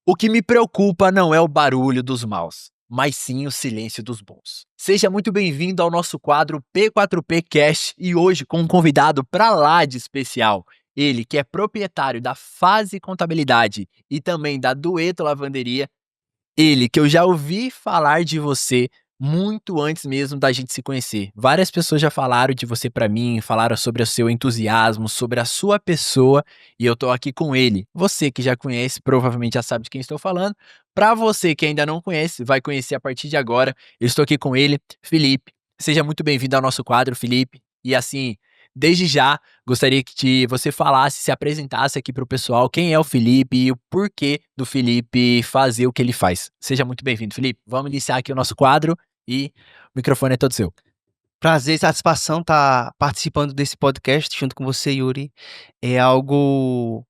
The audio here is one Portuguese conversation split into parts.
O que me preocupa não é o barulho dos maus, mas sim o silêncio dos bons. Seja muito bem-vindo ao nosso quadro P4P Cash e hoje com um convidado pra lá de especial. Ele que é proprietário da Fase Contabilidade e também da Dueto Lavanderia. Ele, que eu já ouvi falar de você muito antes mesmo da gente se conhecer. Várias pessoas já falaram de você pra mim, falaram sobre o seu entusiasmo, sobre a sua pessoa, e eu tô aqui com ele. Você que já conhece, provavelmente já sabe de quem estou falando. Pra você que ainda não conhece, vai conhecer a partir de agora. Eu estou aqui com ele, Felipe. Seja muito bem-vindo ao nosso quadro, Felipe. E assim, desde já, gostaria que você falasse, se apresentasse aqui para o pessoal quem é o Felipe e o porquê do Felipe fazer o que ele faz. Seja muito bem-vindo, Felipe. Vamos iniciar aqui o nosso quadro e o microfone é todo seu. Prazer e satisfação estar participando desse podcast junto com você, Yuri. É algo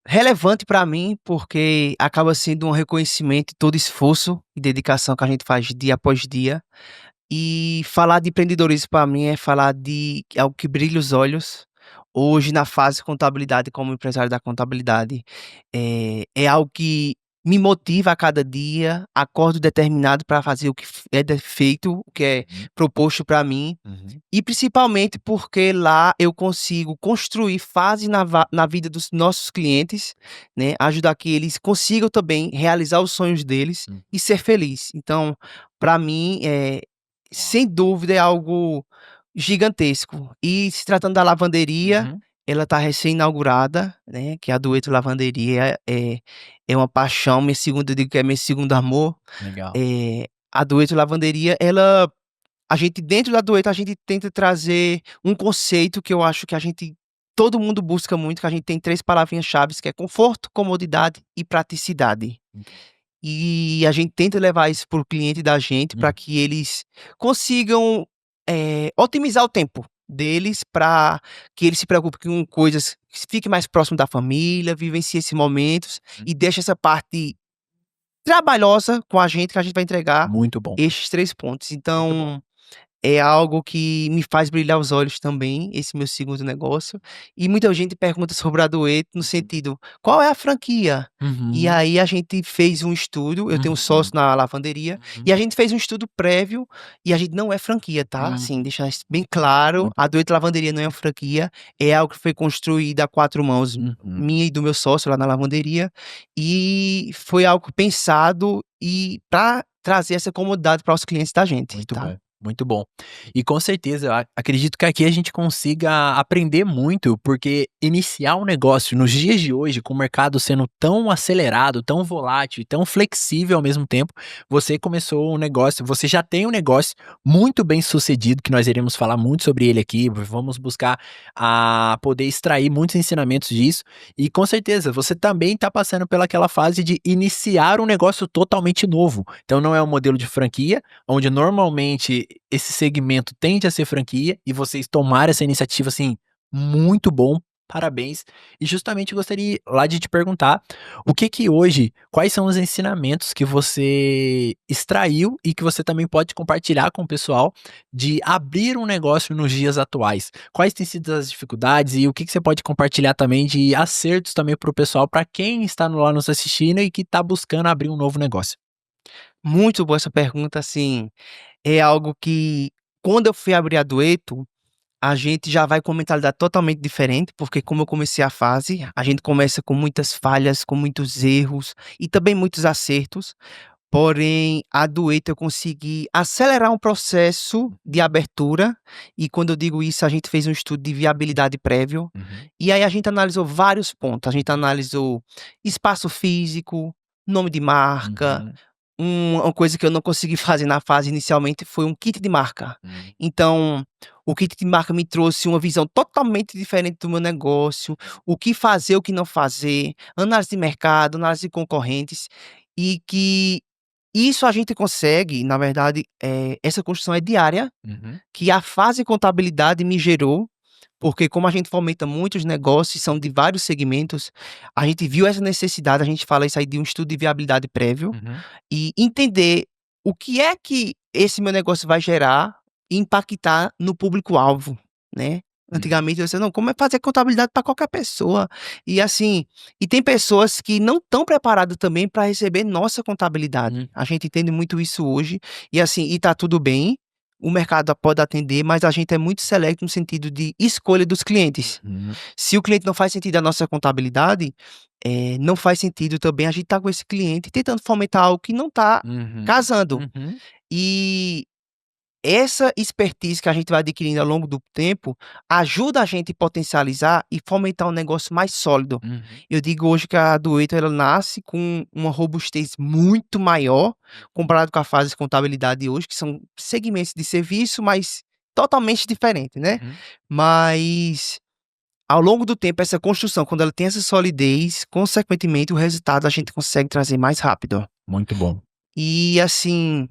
relevante para mim, porque acaba sendo um reconhecimento de todo esforço e dedicação que a gente faz dia após dia. E falar de empreendedorismo para mim é falar de algo que brilha os olhos. Hoje, na fase contabilidade, como empresário da contabilidade, é algo que me motiva a cada dia, acordo determinado para fazer o que feito, o que é Uhum, proposto para mim, uhum, e principalmente porque lá eu consigo construir fase na vida dos nossos clientes, né, ajudar que eles consigam também realizar os sonhos deles uhum. e ser feliz. Então, para mim, Uau. sem dúvida é algo gigantesco. E se tratando da lavanderia, Uhum. ela está recém-inaugurada, né, que é a Dueto Lavanderia é uma paixão, eu digo que é meu segundo amor. Legal. A Dueto Lavanderia, ela a gente dentro da Dueto, a gente tenta trazer um conceito que eu acho que todo mundo busca muito, que a gente tem 3 palavrinhas-chaves, que é conforto, comodidade e praticidade. Muito bom. E a gente tenta levar isso para o cliente da gente, para Uhum. que eles consigam, otimizar o tempo deles, para que eles se preocupem com coisas fique mais próximo da família, vivencie esses momentos e deixe essa parte trabalhosa com a gente, que a gente vai entregar Muito bom. estes 3 pontos. Muito bom. Então é algo que me faz brilhar os olhos também, esse meu segundo negócio. E muita gente pergunta sobre a Dueto no sentido: "Qual é a franquia?". E Uhum, aí a gente fez um estudo, eu tenho um uhum, sócio na lavanderia, uhum, e a gente fez um estudo prévio, e a gente não é franquia, tá, assim, uhum. deixar isso bem claro, Muito a bom. Dueto Lavanderia não é uma franquia, é algo que foi construído a 4 mãos, Uhum. minha e do meu sócio lá na lavanderia, e foi algo pensado e para trazer essa comodidade para os clientes da gente, Muito tá. bom, muito bom. E com certeza, eu acredito que aqui a gente consiga aprender muito, porque iniciar um negócio nos dias de hoje, com o mercado sendo tão acelerado, tão volátil e tão flexível ao mesmo tempo, você começou um negócio, você já tem um negócio muito bem sucedido, que nós iremos falar muito sobre ele aqui, vamos buscar a poder extrair muitos ensinamentos disso, e com certeza você também está passando pelaquela fase de iniciar um negócio totalmente novo. Então não é um modelo de franquia, onde normalmente esse segmento tende a ser franquia e vocês tomaram essa iniciativa, assim, muito bom, parabéns. E justamente gostaria lá de te perguntar, o que que hoje quais são os ensinamentos que você extraiu e que você também pode compartilhar com o pessoal de abrir um negócio nos dias atuais? Quais têm sido as dificuldades e o que que você pode compartilhar também de acertos também para o pessoal, para quem está lá nos assistindo e que está buscando abrir um novo negócio? Muito boa essa pergunta, assim, é algo que quando eu fui abrir a Dueto, a gente já vai com uma mentalidade totalmente diferente, porque como eu comecei a fase, a gente começa com muitas falhas, com muitos erros e também muitos acertos, porém a Dueto eu consegui acelerar um processo de abertura, e quando eu digo isso, a gente fez um estudo de viabilidade prévio, Uhum, e aí a gente analisou vários pontos, a gente analisou espaço físico, nome de marca. uhum, Uma coisa que eu não consegui fazer na fase inicialmente foi um kit de marca. uhum. Então, o kit de marca me trouxe uma visão totalmente diferente do meu negócio, o que fazer, o que não fazer, análise de mercado, análise de concorrentes, e que isso a gente consegue, na verdade, essa construção é diária, Uhum. que a fase contabilidade me gerou, porque como a gente fomenta muitos negócios, são de vários segmentos, a gente viu essa necessidade, a gente fala isso aí de um estudo de viabilidade prévio, Uhum. e entender o que é que esse meu negócio vai gerar e impactar no público-alvo, né. Antigamente você não, como é fazer contabilidade para qualquer pessoa? E assim, e tem pessoas que não estão preparadas também para receber nossa contabilidade. Hum. A gente entende muito isso hoje e assim, e tá tudo bem. O mercado pode atender, mas a gente é muito seletivo no sentido de escolha dos clientes. Uhum. Se o cliente não faz sentido a nossa contabilidade, não faz sentido também a gente estar com esse cliente tentando fomentar algo que não está Uhum. casando. Uhum. E essa expertise que a gente vai adquirindo ao longo do tempo, ajuda a gente a potencializar e fomentar um negócio mais sólido. Uhum. Eu digo hoje que a Dueto ela nasce com uma robustez muito maior, comparado com a fase de contabilidade de hoje, que são segmentos de serviço, mas totalmente diferentes, né. Uhum. Mas, ao longo do tempo, essa construção, quando ela tem essa solidez, consequentemente, o resultado a gente consegue trazer mais rápido. Muito bom. E assim,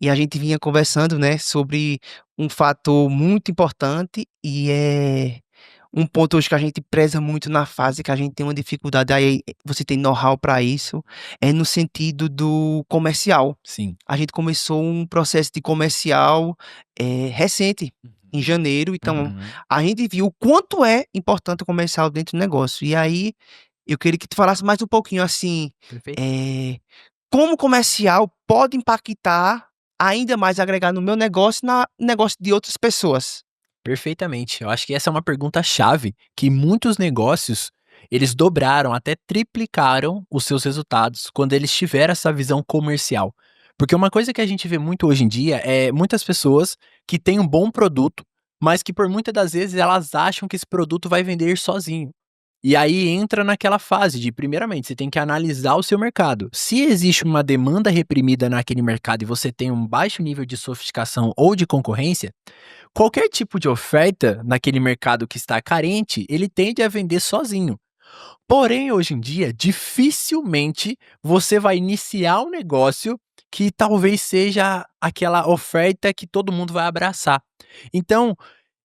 e a gente vinha conversando, né, sobre um fator muito importante e é um ponto hoje que a gente preza muito na fase que a gente tem uma dificuldade, aí você tem know-how para isso, é no sentido do comercial. Sim. A gente começou um processo de comercial, recente, em Uhum. janeiro, então Uhum. a gente viu o quanto é importante o comercial dentro do negócio. E aí, eu queria que tu falasse mais um pouquinho, assim, Perfeito. eh como o comercial pode impactar, ainda mais agregar no meu negócio, na negócio de outras pessoas? Perfeitamente. Eu acho que essa é uma pergunta chave que muitos negócios, eles dobraram, até triplicaram os seus resultados quando eles tiveram essa visão comercial. Porque uma coisa que a gente vê muito hoje em dia é muitas pessoas que têm um bom produto, mas que por muitas das vezes elas acham que esse produto vai vender sozinho. E aí entra naquela fase de, primeiramente, você tem que analisar o seu mercado. Se existe uma demanda reprimida naquele mercado e você tem um baixo nível de sofisticação ou de concorrência, qualquer tipo de oferta naquele mercado que está carente, ele tende a vender sozinho. Porém, hoje em dia, dificilmente você vai iniciar um negócio que talvez seja aquela oferta que todo mundo vai abraçar. Então,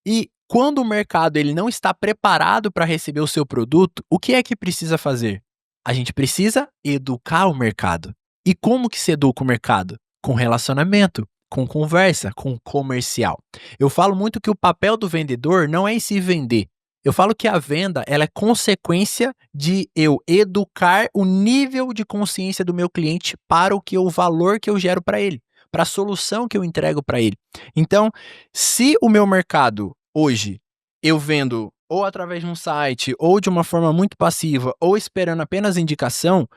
e quando o mercado ele não está preparado para receber o seu produto, o que é que precisa fazer? A gente precisa educar o mercado. E como que se educa o mercado? Com relacionamento, com conversa, com comercial. Eu falo muito que o papel do vendedor não é em se vender. Eu falo que a venda ela é consequência de eu educar o nível de consciência do meu cliente para o valor que eu gero para ele, para a solução que eu entrego para ele. Então, se o meu mercado hoje eu vendo ou através de um site, ou de uma forma muito passiva, ou esperando apenas indicação,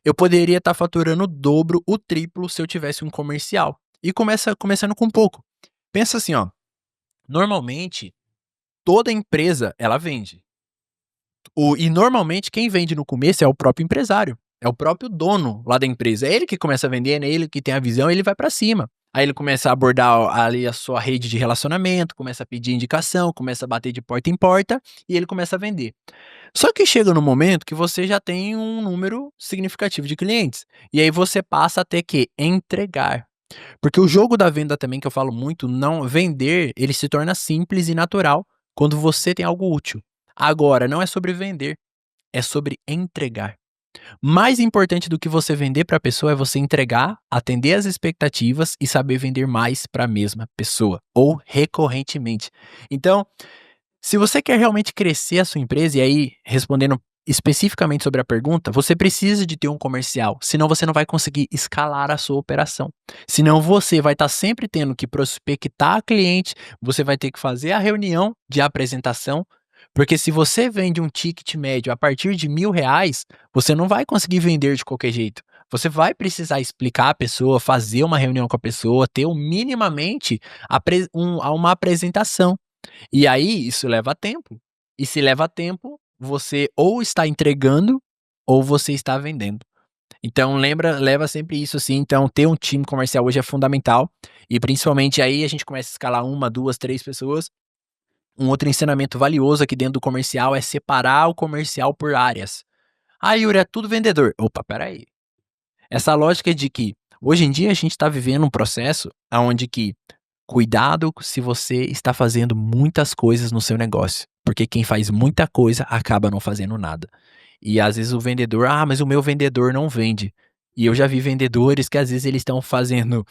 eu poderia estar faturando o dobro, o triplo se eu tivesse um comercial. E começando com pouco. Pensa assim, ó, normalmente toda empresa ela vende. E normalmente quem vende no começo é o próprio empresário, é o próprio dono lá da empresa. É ele que começa vendendo, é ele que tem a visão, ele vai para cima. Aí ele começa a abordar ali a sua rede de relacionamento, começa a pedir indicação, começa a bater de porta em porta e ele começa a vender. Só que chega no momento que você já tem um número significativo de clientes. E aí você passa a ter que entregar. Porque o jogo da venda também, que eu falo muito, não vender, ele se torna simples e natural quando você tem algo útil. Agora, não é sobre vender, é sobre entregar. Mais importante do que você vender para a pessoa é você entregar, atender às expectativas e saber vender mais para a mesma pessoa ou recorrentemente. Então, se você quer realmente crescer a sua empresa, e aí respondendo especificamente sobre a pergunta, você precisa de ter um comercial, senão você não vai conseguir escalar a sua operação. Senão você vai estar sempre tendo que prospectar cliente, você vai ter que fazer a reunião de apresentação, porque se você vende um ticket médio a partir de R$ 1.000, você não vai conseguir vender de qualquer jeito. Você vai precisar explicar a pessoa, fazer uma reunião com a pessoa, ter minimamente uma apresentação. E aí isso leva tempo. E se leva tempo, você ou está entregando ou você está vendendo. Então leva sempre isso assim, então ter um time comercial hoje é fundamental, e principalmente aí a gente começa a escalar uma, 2, 3 pessoas. Um outro ensinamento valioso aqui dentro do comercial é separar o comercial por áreas. "Ah, Yuri, é tudo vendedor". Opa, espera aí. Essa lógica de que hoje em dia a gente está vivendo um processo aonde que cuidado se você está fazendo muitas coisas no seu negócio, porque quem faz muita coisa acaba não fazendo nada. E às vezes o vendedor, mas o meu vendedor não vende. E eu já vi vendedores que às vezes eles estão fazendo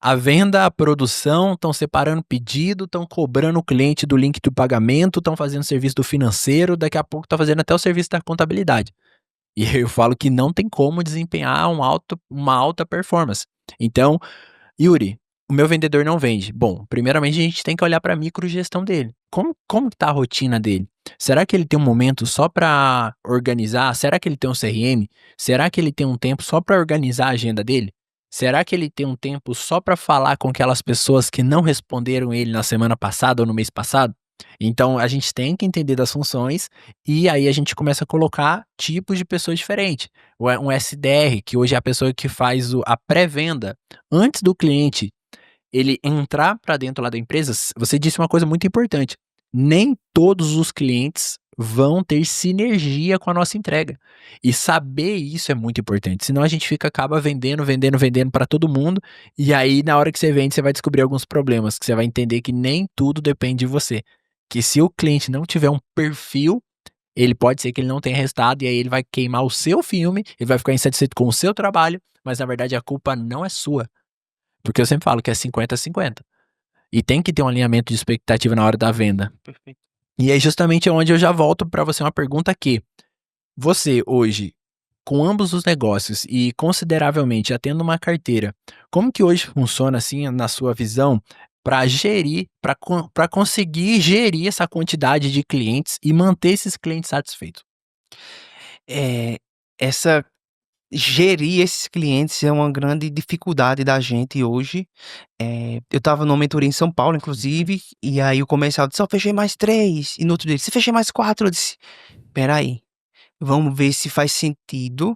A venda, a produção, estão separando pedido, estão cobrando o cliente do link do pagamento, estão fazendo serviço do financeiro, daqui a pouco tá fazendo até o serviço da contabilidade. E aí eu falo que não tem como desempenhar uma alta performance. Então, Yuri, o meu vendedor não vende. Bom, primeiramente a gente tem que olhar para a microgestão dele. Como que tá a rotina dele? Será que ele tem um momento só para organizar? Será que ele tem um CRM? Será que ele tem um tempo só para organizar a agenda dele? Será que ele tem um tempo só para falar com aquelas pessoas que não responderam ele na semana passada ou no mês passado? Então a gente tem que entender das funções e aí a gente começa a colocar tipos de pessoas diferentes. Um SDR, que hoje é a pessoa que faz a pré-venda antes do cliente ele entrar para dentro lá da empresa. Você disse uma coisa muito importante, nem todos os clientes vão ter sinergia com a nossa entrega, e saber isso é muito importante, senão a gente acaba vendendo, vendendo, vendendo para todo mundo, e aí na hora que você vende, você vai descobrir alguns problemas, que você vai entender que nem tudo depende de você, que se o cliente não tiver um perfil, ele pode ser que ele não tenha resultado, e aí ele vai queimar o seu filme, ele vai ficar insatisfeito com o seu trabalho, mas na verdade a culpa não é sua. Porque eu sempre falo que é 50-50. E tem que ter um alinhamento de expectativa na hora da venda. Perfeito. E aí justamente é onde eu já volto para você uma pergunta que você hoje, com ambos os negócios e consideravelmente já tendo uma carteira, como que hoje funciona assim na sua visão para gerir, para conseguir gerir essa quantidade de clientes e manter esses clientes satisfeitos? É, essa gerir esses clientes é uma grande dificuldade da gente hoje. Eu estava numa mentoria em São Paulo, inclusive, e aí o comercial disse: "Só fechei mais 3", e no outro dia disse: "Se fechei mais 4", eu disse: "Espera aí, vamos ver se faz sentido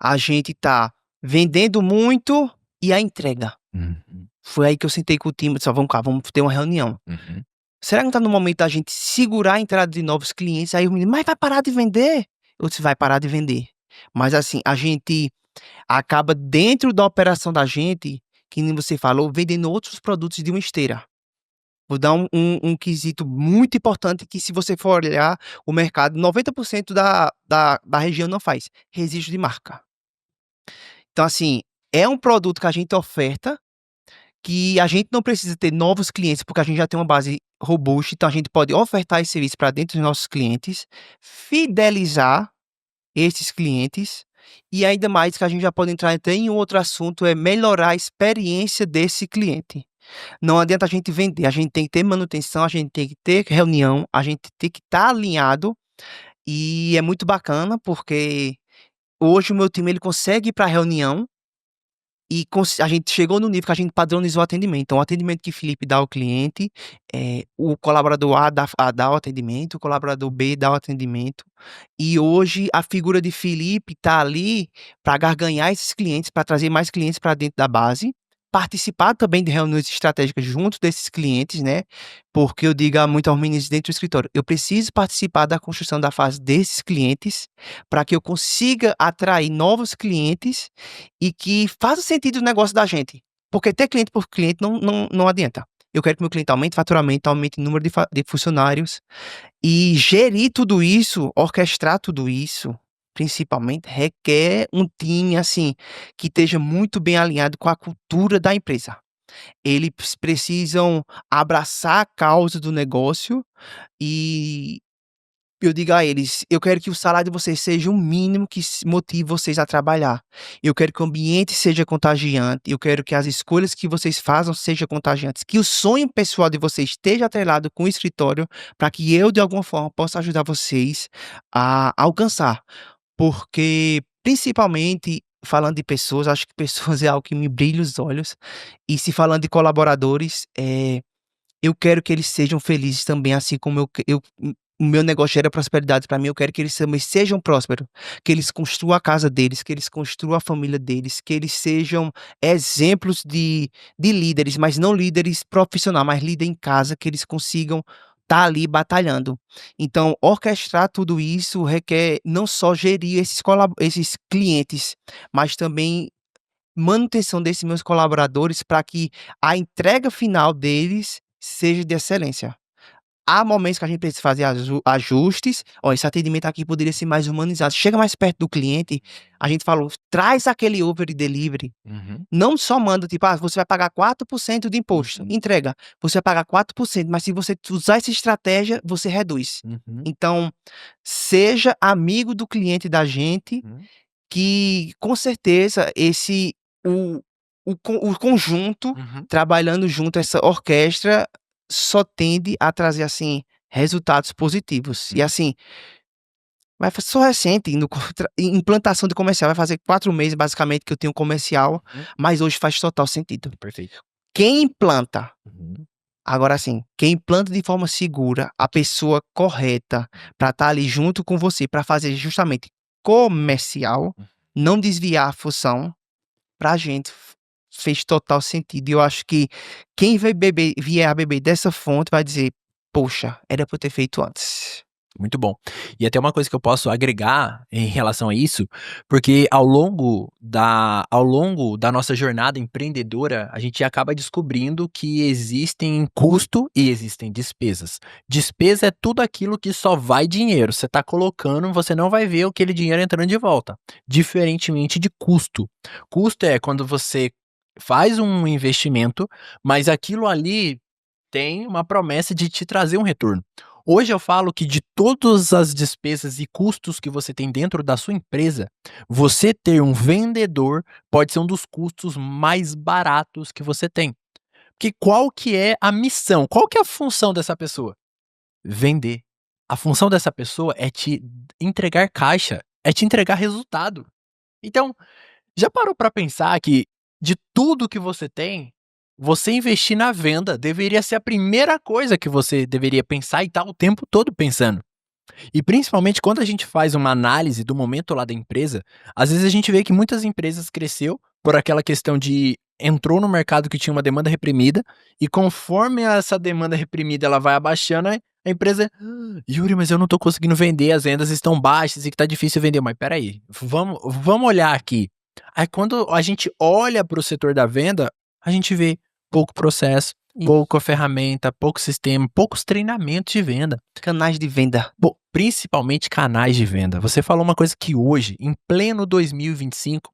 a gente tá vendendo muito e a entrega". Uhum, Foi aí que eu sentei com o time e disse: "Ó, vamos cá, vamos ter uma reunião. uhum, Será que não tá no momento da gente segurar a entrada de novos clientes?" Aí o menino: "Mas vai parar de vender?" Eu disse: "Vai parar de vender". Mas assim, a gente acaba dentro da operação da gente, que nem você falou, vendendo outros produtos de uma esteira. Vou dar um quesito muito importante que, se você for olhar o mercado, 90% da região não faz: registro de marca. Então assim, é um produto que a gente oferta, que a gente não precisa ter novos clientes, porque a gente já tem uma base robusta, então a gente pode ofertar esse serviço para dentro dos nossos clientes, fidelizar esses clientes, e ainda mais que a gente já pode entrar até em outro assunto, é melhorar a experiência desse cliente. Não adianta a gente vender, a gente tem que ter manutenção, a gente tem que ter reunião, a gente tem que estar alinhado, e é muito bacana, porque hoje o meu time ele consegue ir para a reunião e a gente chegou no nível que a gente padronizou o atendimento. Então, o atendimento que Felipe dá ao cliente, o colaborador A dá o atendimento, o colaborador B dá o atendimento. E hoje a figura de Felipe está ali para garganhar esses clientes, para trazer mais clientes para dentro da base, participar também de reuniões estratégicas junto desses clientes, né? Porque eu digo muito aos meninos dentro do escritório: eu preciso participar da construção da fase desses clientes, para que eu consiga atrair novos clientes e que faça sentido o negócio da gente. Porque ter cliente por cliente não adianta. Eu quero que meu cliente aumente faturamento, aumente o número de funcionários, e gerir tudo isso, orquestrar tudo isso, principalmente, requer um time, assim, que esteja muito bem alinhado com a cultura da empresa. Eles precisam abraçar a causa do negócio, e eu digo a eles: "Eu quero que o salário de vocês seja o mínimo que motive vocês a trabalhar. Eu quero que o ambiente seja contagiante, eu quero que as escolhas que vocês façam sejam contagiantes, que o sonho pessoal de vocês esteja atrelado com o escritório, para que eu, de alguma forma, possa ajudar vocês a alcançar". Porque, principalmente, falando de pessoas, acho que pessoas é algo que me brilha os olhos, e se falando de colaboradores, eu quero que eles sejam felizes também, assim como o meu negócio gera prosperidade para mim, eu quero que eles também sejam prósperos, que eles construam a casa deles, que eles construam a família deles, que eles sejam exemplos de líderes, mas não líderes profissionais, mas líder em casa, que eles consigam estar ali batalhando. Então, orquestrar tudo isso requer não só gerir esses clientes, mas também manutenção desses meus colaboradores, para que a entrega final deles seja de excelência. há momentos que a gente precisa fazer ajustes. Ó, esse atendimento aqui poderia ser mais humanizado. Chega mais perto do cliente, a gente falou, traz aquele over delivery. Uhum. Não só manda, tipo, você vai pagar 4% de imposto. Entrega, você vai pagar 4%, mas se você usar essa estratégia, você reduz. Uhum. Então, seja amigo do cliente da gente, Uhum. que com certeza o conjunto, Uhum. trabalhando junto, essa orquestra, só tende a trazer, assim, resultados positivos. E assim, só recente, implantação de comercial, vai fazer 4 meses, basicamente, que eu tenho comercial, Uhum. mas hoje faz total sentido. Perfeito. Quem implanta, Uhum. agora sim, quem implanta de forma segura, a pessoa correta, para estar ali junto com você, para fazer justamente comercial, não desviar a função, pra gente fez total sentido. E eu acho que quem vier a beber dessa fonte vai dizer: "Poxa, era pra eu ter feito antes". Muito bom. E até uma coisa que eu posso agregar em relação a isso, porque ao longo da nossa jornada empreendedora, a gente acaba descobrindo que existem custo e existem despesas. Despesa é tudo aquilo que só vai dinheiro, você está colocando, você não vai ver aquele dinheiro entrando de volta, diferentemente de custo. Custo é quando você faz um investimento, mas aquilo ali tem uma promessa de te trazer um retorno. Hoje eu falo que de todas as despesas e custos que você tem dentro da sua empresa, você ter um vendedor pode ser um dos custos mais baratos que você tem. Porque qual que é a missão? Qual que é a função dessa pessoa? Vender. A função dessa pessoa é te entregar caixa, é te entregar resultado. Então, já parou para pensar que de tudo que você tem, você investir na venda deveria ser a primeira coisa que você deveria pensar e estar o tempo todo pensando. E principalmente quando a gente faz uma análise do momento lá da empresa, às vezes a gente vê que muitas empresas cresceu por aquela questão de entrou no mercado que tinha uma demanda reprimida e conforme essa demanda reprimida ela vai abaixando, a empresa, Yuri, mas eu não tô conseguindo vender, as vendas estão baixas e que tá difícil vender. Mas peraí, vamos olhar aqui. Aí quando a gente olha para o setor da venda, a gente vê pouco processo, E pouca ferramenta, pouco sistema, poucos treinamentos de venda. canais de venda. Bom, principalmente canais de venda. Você falou uma coisa que hoje, em pleno 2025,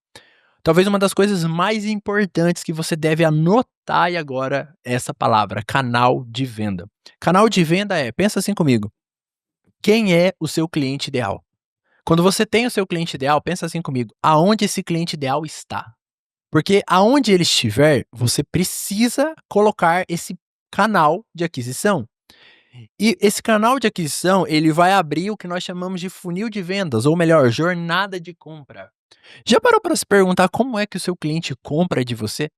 talvez uma das coisas mais importantes que você deve anotar e agora é essa palavra, canal de venda. Canal de venda pensa assim comigo, quem é o seu cliente ideal? Quando você tem o seu cliente ideal, pensa assim comigo, aonde esse cliente ideal está? Porque aonde ele estiver, você precisa colocar esse canal de aquisição. E esse canal de aquisição, ele vai abrir o que nós chamamos de funil de vendas, ou melhor, jornada de compra. Já parou para se perguntar como é que o seu cliente compra de você?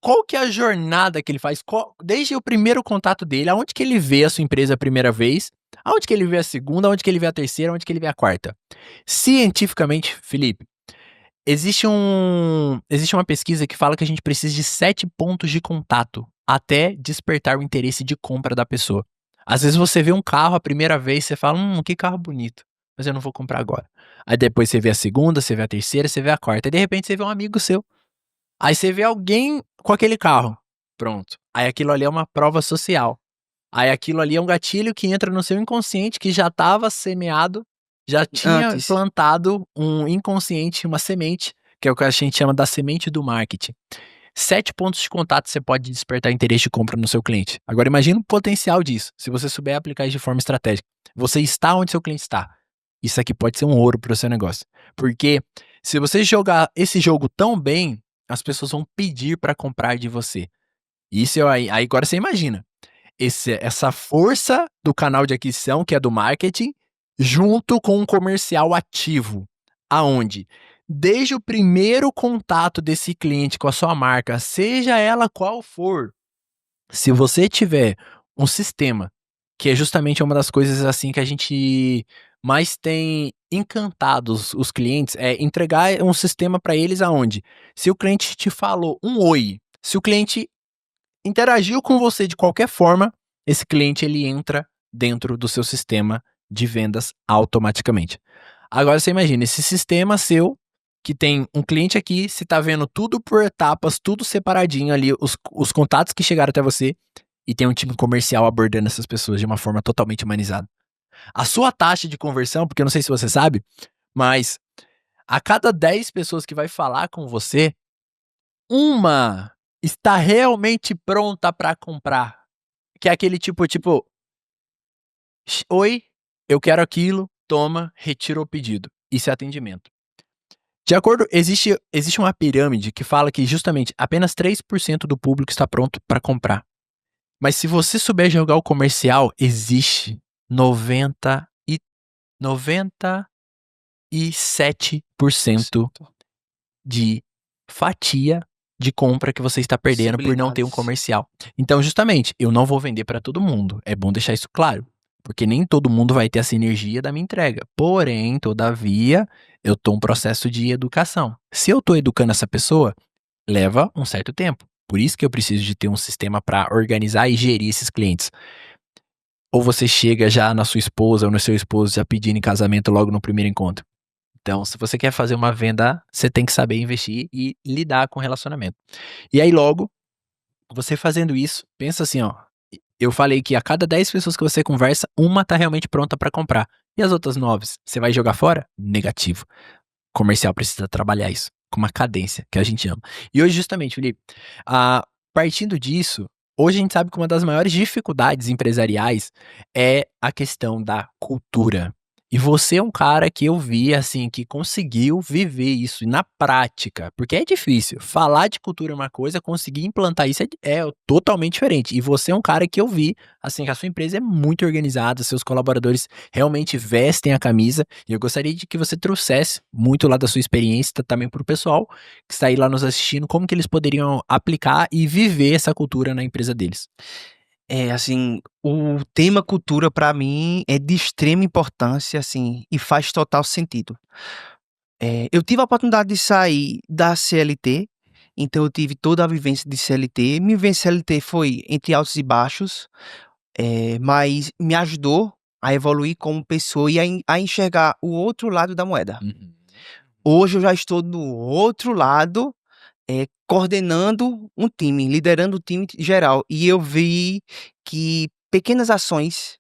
Qual que é a jornada que ele faz? Desde o primeiro contato dele, aonde que ele vê a sua empresa a primeira vez, aonde que ele vê a segunda, aonde que ele vê a terceira, aonde que ele vê a quarta? Cientificamente, Felipe, existe uma pesquisa que fala que a gente precisa de 7 pontos de contato até despertar o interesse de compra da pessoa. Às vezes você vê um carro a primeira vez, você fala, que carro bonito, mas eu não vou comprar agora. Aí depois você vê a segunda, você vê a terceira, você vê a quarta, e de repente você vê um amigo seu. Aí você vê alguém com aquele carro. Pronto. Aí aquilo ali é uma prova social. Aí aquilo ali é um gatilho que entra no seu inconsciente que já estava semeado, já tinha Antes. plantado um inconsciente, uma semente, que é o que a gente chama da semente do marketing. 7 pontos de contato você pode despertar interesse de compra no seu cliente. Agora imagina o potencial disso, se você souber aplicar isso de forma estratégica. Você está onde seu cliente está. Isso aqui pode ser um ouro para o seu negócio. Porque se você jogar esse jogo tão bem, as pessoas vão pedir para comprar de você. Isso aí agora você imagina essa força do canal de aquisição, que é do marketing, junto com um comercial ativo, aonde desde o primeiro contato desse cliente com a sua marca, seja ela qual for, se você tiver um sistema, que é justamente uma das coisas assim que a gente mais tem encantado os clientes, é entregar um sistema para eles aonde, se o cliente te falou um oi, se o cliente interagiu com você de qualquer forma, esse cliente ele entra dentro do seu sistema de vendas automaticamente. Agora você imagina, esse sistema seu, que tem um cliente aqui, você está vendo tudo por etapas, tudo separadinho ali, os contatos que chegaram até você, e tem um time comercial abordando essas pessoas de uma forma totalmente humanizada. A sua taxa de conversão, porque eu não sei se você sabe, mas a cada 10 pessoas que vai falar com você, uma está realmente pronta para comprar. Que é aquele tipo, oi, eu quero aquilo, toma, retira o pedido. Isso é atendimento. De acordo, existe uma pirâmide que fala que justamente apenas 3% do público está pronto para comprar. Mas se você souber jogar o comercial, existe 97% de fatia de compra que você está perdendo por não ter um comercial. Então, justamente, eu não vou vender para todo mundo. É bom deixar isso claro, porque nem todo mundo vai ter essa energia da minha entrega. Porém, todavia, eu tô um processo de educação. Se eu tô educando essa pessoa, leva um certo tempo. Por isso que eu preciso de ter um sistema para organizar e gerir esses clientes. Ou você chega já na sua esposa ou no seu esposo já pedindo em casamento logo no primeiro encontro. Então, se você quer fazer uma venda, você tem que saber investir e lidar com relacionamento. E aí logo, você fazendo isso, pensa assim, ó, eu falei que a cada 10 pessoas que você conversa, uma tá realmente pronta para comprar. E as outras 9, você vai jogar fora? Negativo. O comercial precisa trabalhar isso com uma cadência que a gente ama. E hoje justamente, Felipe, partindo disso, hoje a gente sabe que uma das maiores dificuldades empresariais é a questão da cultura. E você é um cara que eu vi, assim, que conseguiu viver isso na prática, porque é difícil. Falar de cultura é uma coisa, conseguir implantar isso é totalmente diferente. E você é um cara que eu vi, assim, que a sua empresa é muito organizada, seus colaboradores realmente vestem a camisa. E eu gostaria de que você trouxesse muito lá da sua experiência também para o pessoal que está aí lá nos assistindo, como que eles poderiam aplicar e viver essa cultura na empresa deles. É, assim, o tema cultura pra mim é de extrema importância, assim, e faz total sentido. Eu tive a oportunidade de sair da CLT, então eu tive toda a vivência de CLT. Minha vivência CLT foi entre altos e baixos, mas me ajudou a evoluir como pessoa e a enxergar o outro lado da moeda. Uhum. Hoje eu já estou no outro lado, coordenando um time, liderando o time geral. E eu vi que pequenas ações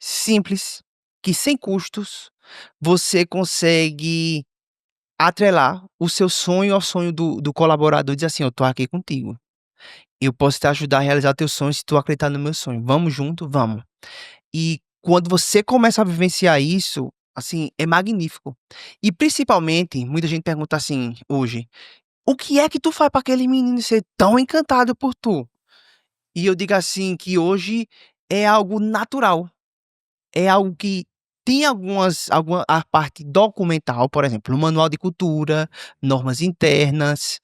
simples, que sem custos, você consegue atrelar o seu sonho ao sonho do colaborador. Dizer assim: eu tô aqui contigo. Eu posso te ajudar a realizar teu sonho se tu acreditar no meu sonho. Vamos junto? Vamos. E quando você começa a vivenciar isso, assim, é magnífico. E principalmente, muita gente pergunta assim hoje: o que é que tu faz para aquele menino ser tão encantado por tu? E eu digo assim que hoje é algo natural, é algo que tem alguma a parte documental, por exemplo, o manual de cultura, normas internas,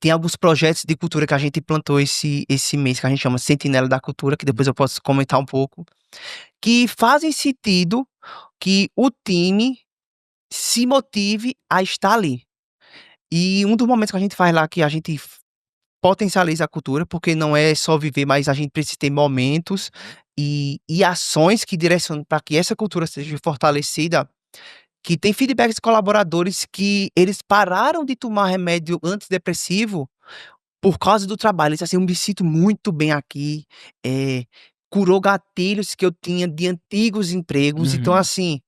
tem alguns projetos de cultura que a gente implantou esse mês, que a gente chama Sentinela da Cultura, que depois eu posso comentar um pouco, que fazem sentido que o time se motive a estar ali. E um dos momentos que a gente faz lá, que a gente potencializa a cultura, porque não é só viver, mas a gente precisa ter momentos e ações que direcionam para que essa cultura seja fortalecida, que tem feedbacks de colaboradores que eles pararam de tomar remédio antidepressivo por causa do trabalho. Eles assim: "Eu me sinto muito bem aqui, curou gatilhos que eu tinha de antigos empregos". Então, Uhum. assim,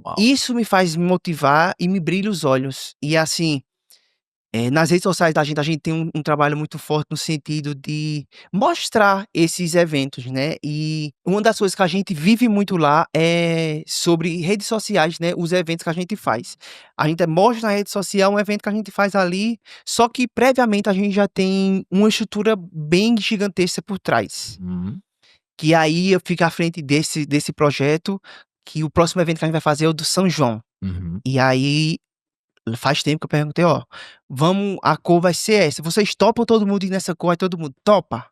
Uau. isso me faz me motivar e me brilha os olhos. E assim, nas redes sociais da gente, a gente tem um trabalho muito forte no sentido de mostrar esses eventos, né, e uma das coisas que a gente vive muito lá é sobre redes sociais, né, os eventos que a gente faz. A gente mostra na rede social um evento que a gente faz ali, só que previamente a gente já tem uma estrutura bem gigantesca por trás, Uhum. que aí eu fico à frente desse projeto, que o próximo evento que a gente vai fazer é o do São João. Uhum. E aí faz tempo que eu perguntei: "Ó, vamos a cor vai ser essa, vocês topam todo mundo ir nessa cor?" Aí todo mundo: "Topa".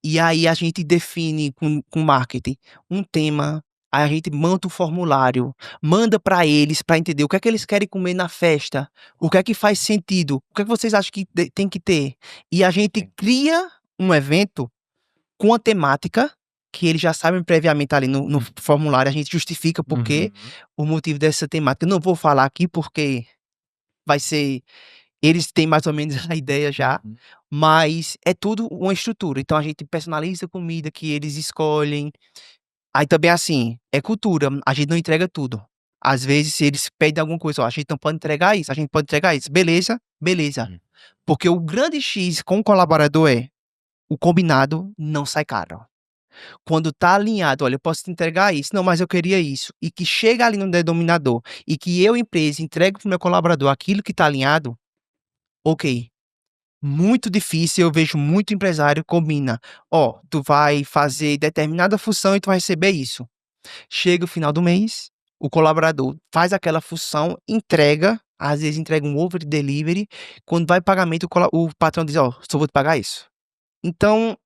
E aí a gente define com marketing um tema, aí a gente manda um formulário, manda pra eles pra entender o que é que eles querem comer na festa, o que é que faz sentido, o que é que vocês acham que tem que ter. E a gente Sim. cria um evento com a temática, que eles já sabem previamente ali no formulário, a gente justifica porque Uhum. o motivo dessa temática. Eu não vou falar aqui porque vai ser Eles têm mais ou menos a ideia já, Uhum. mas é tudo uma estrutura. Então a gente personaliza a comida que eles escolhem. Aí também, assim, é cultura, a gente não entrega tudo. Às vezes, se eles pedem alguma coisa: "Ó, a gente não pode entregar isso, a gente pode entregar isso". Beleza, beleza. Hum. Porque o grande X com o colaborador é: o combinado não sai caro. Quando tá alinhado: "Olha, eu posso te entregar isso". "Não, mas eu queria isso". E que chega ali no denominador, e que eu, empresa, entrego para o meu colaborador aquilo que tá alinhado, ok. Muito difícil, eu vejo muito empresário combina: "Ó, tu vai fazer determinada função e tu vai receber isso". Chega o final do mês, o colaborador faz aquela função, entrega, às vezes entrega um over delivery, quando vai pagamento o patrão diz: "Ó, só vou te pagar isso". Então,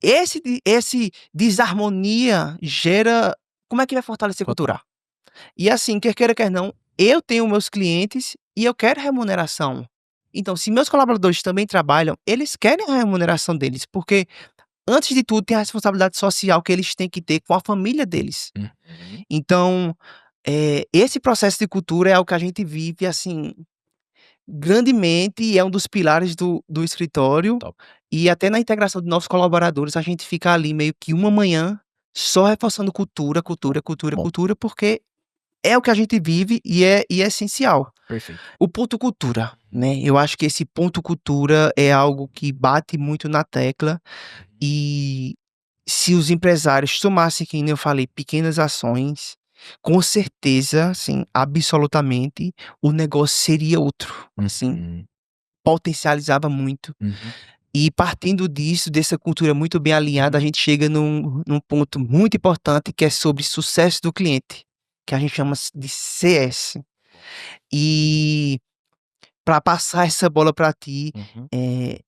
esse desarmonia gera, como é que vai fortalecer a Total. cultura? E assim, quer queira, quer não, eu tenho meus clientes e eu quero remuneração. Então, se meus colaboradores também trabalham, eles querem a remuneração deles, porque antes de tudo tem a responsabilidade social que eles têm que ter com a família deles. Uhum. Então, esse processo de cultura é algo que a gente vive, assim, grandemente, e é um dos pilares do escritório, Top. e até na integração de novos colaboradores, a gente fica ali meio que uma manhã só reforçando cultura, cultura, cultura, Bom, cultura, porque é o que a gente vive e é essencial. perfeito. O ponto cultura, Uhum. né, eu acho que esse ponto cultura é algo que bate muito na tecla, Uhum. e se os empresários tomassem, que nem eu falei, pequenas ações, com certeza, assim, absolutamente, o negócio seria outro, assim, Uhum. potencializava muito. Uhum. E partindo disso, dessa cultura muito bem alinhada, a gente chega num ponto muito importante, que é sobre sucesso do cliente, que a gente chama de CS. Bom. E para passar essa bola para ti, Uhum. eh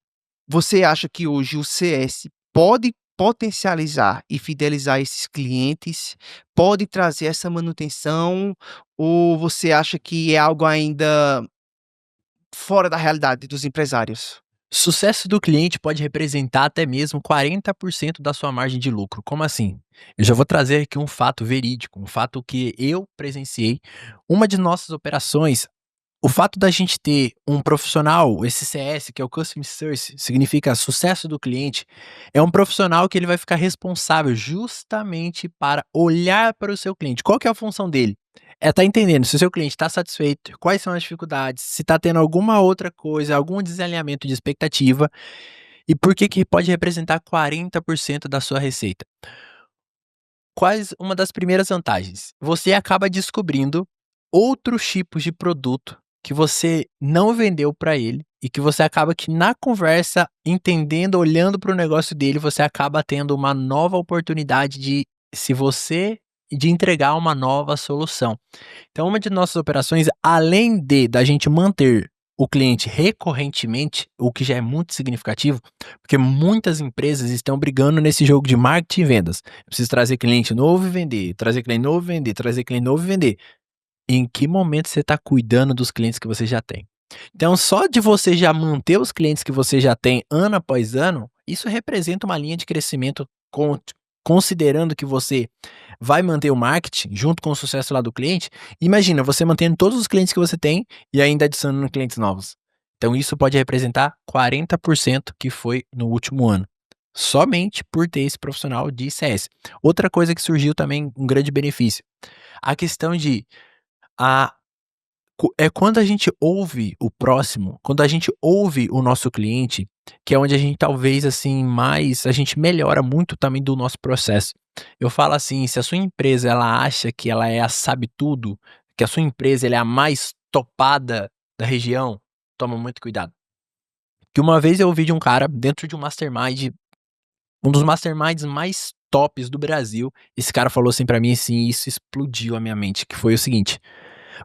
você acha que hoje o CS pode potencializar e fidelizar esses clientes? Pode trazer essa manutenção? Ou você acha que é algo ainda fora da realidade dos empresários? Sucesso do cliente pode representar até mesmo 40% da sua margem de lucro. Como assim? Eu já vou trazer aqui um fato verídico, um fato que eu presenciei. Uma de nossas operações, o fato da gente ter um profissional, esse CS, que é o Customer Service, significa sucesso do cliente, é um profissional que ele vai ficar responsável justamente para olhar para o seu cliente. Qual que é a função dele? É estar entendendo se o seu cliente está satisfeito, quais são as dificuldades, se está tendo alguma outra coisa, algum desalinhamento de expectativa e por que que pode representar 40% da sua receita. Quais uma das primeiras vantagens? Você acaba descobrindo outros tipos de produto que você não vendeu para ele e que você acaba que na conversa, entendendo, olhando para o negócio dele, você acaba tendo uma nova oportunidade de entregar uma nova solução. Então, uma de nossas operações, além de da gente manter o cliente recorrentemente, o que já é muito significativo, porque muitas empresas estão brigando nesse jogo de marketing e vendas. Eu preciso trazer cliente novo e vender, trazer cliente novo e vender, trazer cliente novo e vender. Em que momento você está cuidando dos clientes que você já tem? Então, só de você já manter os clientes que você já tem ano após ano, isso representa uma linha de crescimento considerando que você vai manter o marketing junto com o sucesso lá do cliente. Imagina, você mantendo todos os clientes que você tem e ainda adicionando clientes novos. Então, isso pode representar 40% que foi no último ano. Somente por ter esse profissional de CS. Outra coisa que surgiu também, um grande benefício. A questão de a quando a gente ouve o próximo, quando a gente ouve o nosso cliente, que é onde a gente talvez, assim, mais a gente melhora muito também do nosso processo. Eu falo assim, se a sua empresa ela acha que ela é a sabe tudo, que a sua empresa ela é a mais topada da região, toma muito cuidado. Que uma vez eu ouvi de um cara dentro de um mastermind, um dos masterminds mais tops do Brasil, esse cara falou assim pra mim, assim, e isso explodiu a minha mente, que foi o seguinte: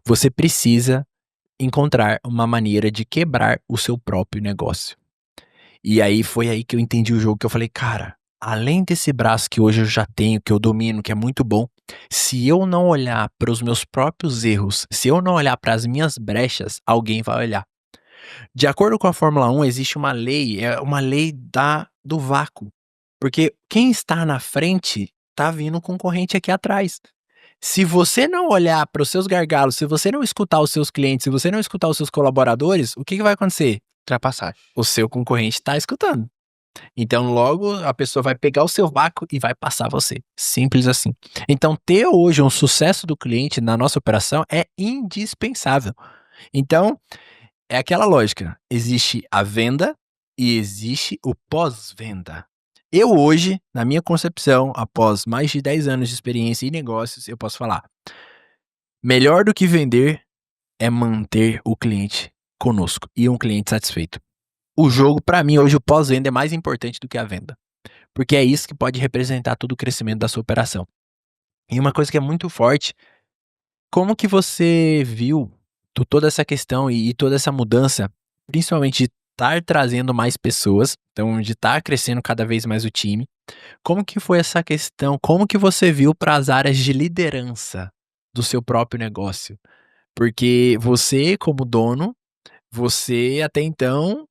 "Você precisa encontrar uma maneira de quebrar o seu próprio negócio". E aí foi aí que eu entendi o jogo, que eu falei: "Cara, além desse braço que hoje eu já tenho, que eu domino, que é muito bom, se eu não olhar para os meus próprios erros, se eu não olhar para as minhas brechas, alguém vai olhar". De acordo com a Fórmula 1 existe uma lei, é uma lei da do vácuo, porque quem está na frente tá vindo concorrente aqui atrás. Se você não olhar para os seus gargalos, se você não escutar os seus clientes, se você não escutar os seus colaboradores, o que vai acontecer? Ultrapassagem. O seu concorrente está escutando. Então, logo a pessoa vai pegar o seu vácuo e vai passar você. Simples assim. Então, ter hoje um sucesso do cliente na nossa operação é indispensável. Então, é aquela lógica. Existe a venda e existe o pós-venda. Eu hoje, na minha concepção, após mais de 10 anos de experiência em negócios, eu posso falar: melhor do que vender é manter o cliente conosco e um cliente satisfeito. O jogo, para mim, hoje o pós-venda é mais importante do que a venda, porque é isso que pode representar todo o crescimento da sua operação. E uma coisa que é muito forte, como que você viu toda essa questão e toda essa mudança, principalmente de estar trazendo mais pessoas, então de estar crescendo cada vez mais o time, como que foi essa questão, como que você viu para as áreas de liderança do seu próprio negócio? Porque você como dono, você até então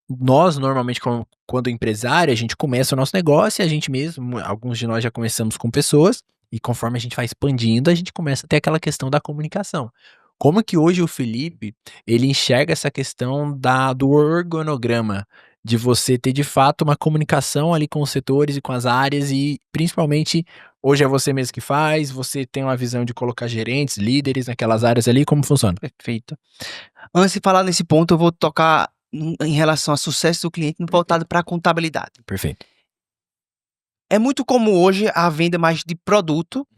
nós normalmente quando empresário, a gente começa o nosso negócio e a gente mesmo, alguns de nós já começamos com pessoas, e conforme a gente vai expandindo, a gente começa a ter aquela questão da comunicação. Como que hoje o Felipe, ele enxerga essa questão do organograma, de você ter de fato uma comunicação ali com os setores e com as áreas e principalmente, hoje é você mesmo que faz, você tem uma visão de colocar gerentes, líderes naquelas áreas ali, como funciona? Perfeito. Antes de falar nesse ponto, eu vou tocar em relação ao sucesso do cliente voltado para a contabilidade. Perfeito. É muito comum hoje a venda mais de produto,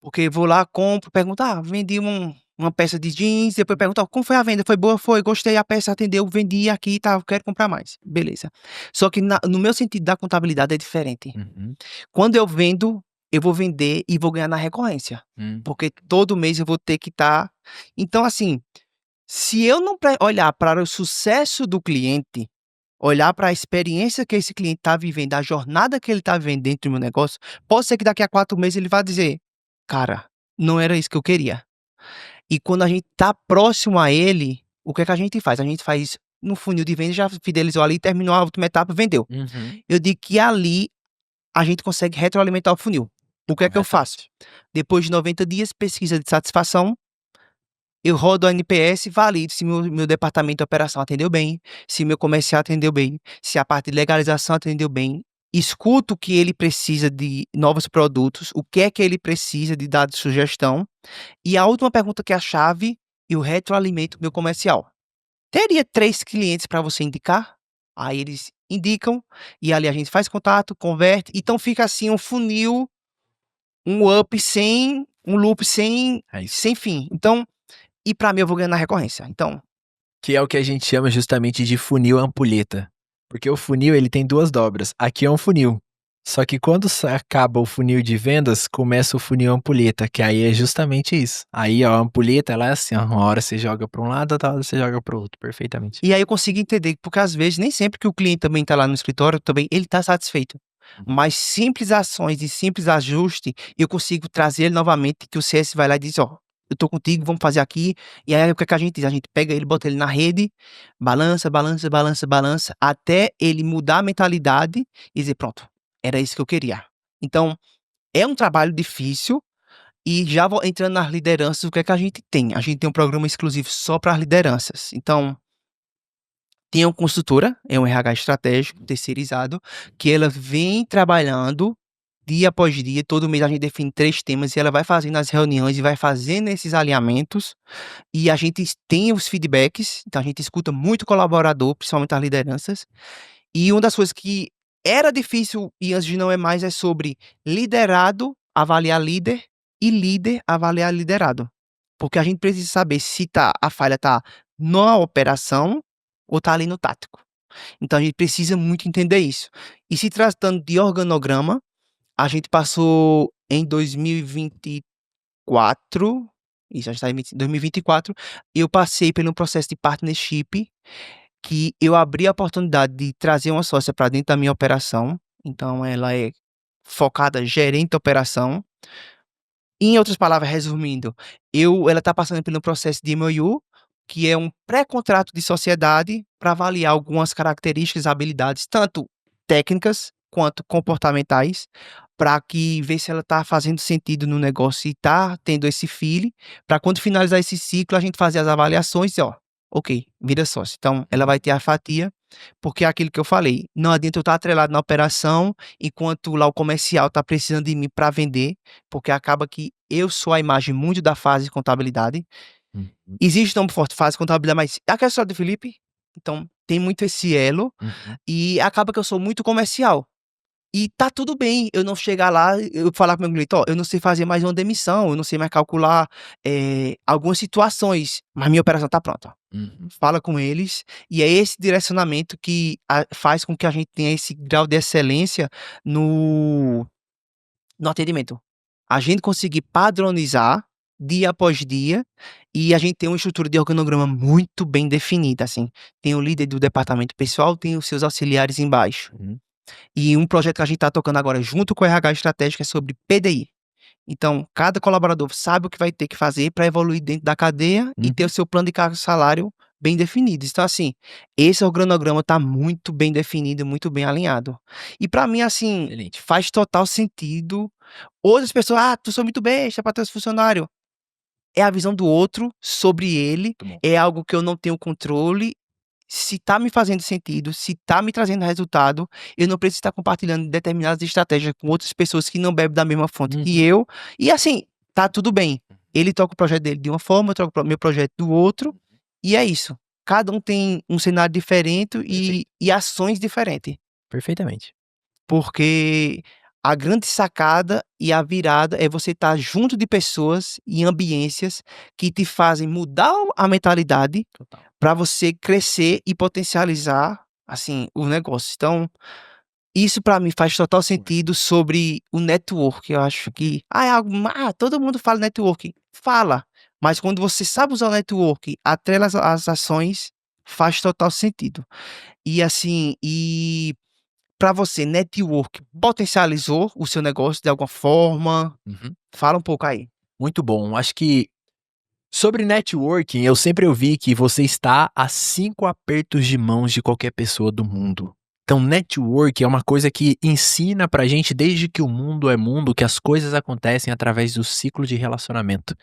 porque vou lá, compro, pergunto: vendi uma peça de jeans, depois pergunto: como foi a venda? Foi boa? Foi, gostei, a peça atendeu, vendi aqui, tá, quero comprar mais. Beleza. Só que no meu sentido da contabilidade é diferente. Uhum. Quando eu vendo, eu vou vender e vou ganhar na recorrência, porque todo mês eu vou ter que estar. Então, assim, se eu não olhar para o sucesso do cliente, olhar para a experiência que esse cliente está vivendo, a jornada que ele está vivendo dentro do meu negócio, pode ser que daqui a 4 meses ele vá dizer: cara, não era isso que eu queria. E quando a gente está próximo a ele, o que é que a gente faz? A gente faz no funil de venda, já fidelizou ali, terminou a última etapa, vendeu. Uhum. Eu digo que ali a gente consegue retroalimentar o funil. O que é que eu faço? Depois de 90 dias, pesquisa de satisfação, eu rodo o NPS, valido se meu departamento de operação atendeu bem, se meu comercial atendeu bem, se a parte de legalização atendeu bem, escuto o que ele precisa de novos produtos, o que é que ele precisa de dar de sugestão, e a última pergunta que é a chave, eu retroalimento meu comercial. Teria 3 clientes para você indicar? Aí eles indicam, e ali a gente faz contato, converte, então fica assim um funil, um loop sem É isso. sem fim. Então, e para mim eu vou ganhar na recorrência. Então, Que é o que a gente chama justamente de funil ampulheta. Porque o funil ele tem 2 dobras, aqui é um funil. Só que quando acaba o funil de vendas, começa o funil ampulheta, que aí é justamente isso. Aí ó, a ampulheta ela é assim, ó, uma hora você joga para um lado, outra hora você joga para o outro, perfeitamente. e aí eu consigo entender, porque às vezes nem sempre que o cliente também está lá no escritório, também ele está satisfeito. Mas simples ações e simples ajuste, eu consigo trazer ele novamente, que o CS vai lá e diz: "Ó, eu tô contigo, vamos fazer aqui". E aí o que é que a gente diz? A gente pega ele, bota ele na rede, balança, balança, balança, balança, até ele mudar a mentalidade e dizer: "Pronto, era isso que eu queria". Então, é um trabalho difícil e já vou entrando nas lideranças, o que é que a gente tem? A gente tem um programa exclusivo só para as lideranças. Então, tem uma consultora, é um RH estratégico, terceirizado, que ela vem trabalhando dia após dia, todo mês a gente define 3 temas e ela vai fazendo as reuniões e vai fazendo esses alinhamentos, e a gente tem os feedbacks, então a gente escuta muito o colaborador, principalmente as lideranças. E uma das coisas que era difícil e antes de não é mais, é sobre liderado avaliar líder e líder avaliar liderado. Porque a gente precisa saber se a falha tá na operação ou tá ali no tático. Então a gente precisa muito entender isso. E se tratando de organograma, a gente passou em 2024, isso já está em 2024, eu passei pelo processo de partnership, que eu abri a oportunidade de trazer uma sócia para dentro da minha operação, então ela é focada gerente de operação. Em outras palavras, resumindo, ela está passando pelo processo de MOU, que é um pré-contrato de sociedade para avaliar algumas características, habilidades, tanto técnicas quanto comportamentais, para que ver se ela tá fazendo sentido no negócio e tá tendo esse feeling, para quando finalizar esse ciclo a gente fazer as avaliações e ó, ok, vira sócio. Então ela vai ter a fatia, porque é aquilo que eu falei, não adianta eu estar atrelado na operação, enquanto lá o comercial tá precisando de mim para vender, porque acaba que eu sou a imagem muito da fase de contabilidade. Uhum, Existe nome forte, fase de contabilidade, mas é aquela história do Felipe, então tem muito esse elo, uhum. e acaba que eu sou muito comercial. E tá tudo bem eu não chegar lá, eu falar com o meu cliente: "Ó, eu não sei fazer mais uma demissão, eu não sei mais calcular, algumas situações, mas minha operação tá pronta". Uhum. Fala com eles, e é esse direcionamento que faz com que a gente tenha esse grau de excelência no atendimento. A gente conseguir padronizar dia após dia, e a gente tem uma estrutura de organograma muito bem definida, assim. Tem o líder do departamento pessoal, tem os seus auxiliares embaixo. Uhum. E um projeto que a gente está tocando agora junto com o RH estratégico é sobre PDI. Então, cada colaborador sabe o que vai ter que fazer para evoluir dentro da cadeia e ter o Uhum. seu plano de cargo e salário bem definido. Então, assim, esse organograma está muito bem definido, muito bem alinhado. E para mim, assim, Excelente. faz total sentido. Outras pessoas, tu sou muito besta para ter esse funcionário. É a visão do outro sobre ele, Muito bom. é algo que eu não tenho controle. Se tá me fazendo sentido, se tá me trazendo resultado, eu não preciso estar compartilhando determinadas estratégias com outras pessoas que não bebem da mesma fonte que Uhum. eu. E assim, tá tudo bem. Ele toca o projeto dele de uma forma, eu toco o meu projeto do outro, e é isso. Cada um tem um cenário diferente Perfeito. e ações diferentes. Perfeitamente. Porque a grande sacada e a virada é você estar junto de pessoas e ambiências que te fazem mudar a mentalidade Total. para você crescer e potencializar, assim, o negócio. Então, isso para mim faz total sentido sobre o network. Eu acho que, é algo, todo mundo fala networking. Fala, mas quando você sabe usar o network, atrela as ações, faz total sentido. E assim, para você, network potencializou o seu negócio de alguma forma? Uhum. Fala um pouco aí. Muito bom. Acho que sobre networking, eu sempre ouvi que você está a 5 apertos de mãos de qualquer pessoa do mundo. Então, network é uma coisa que ensina pra gente desde que o mundo é mundo, que as coisas acontecem através do ciclo de relacionamento.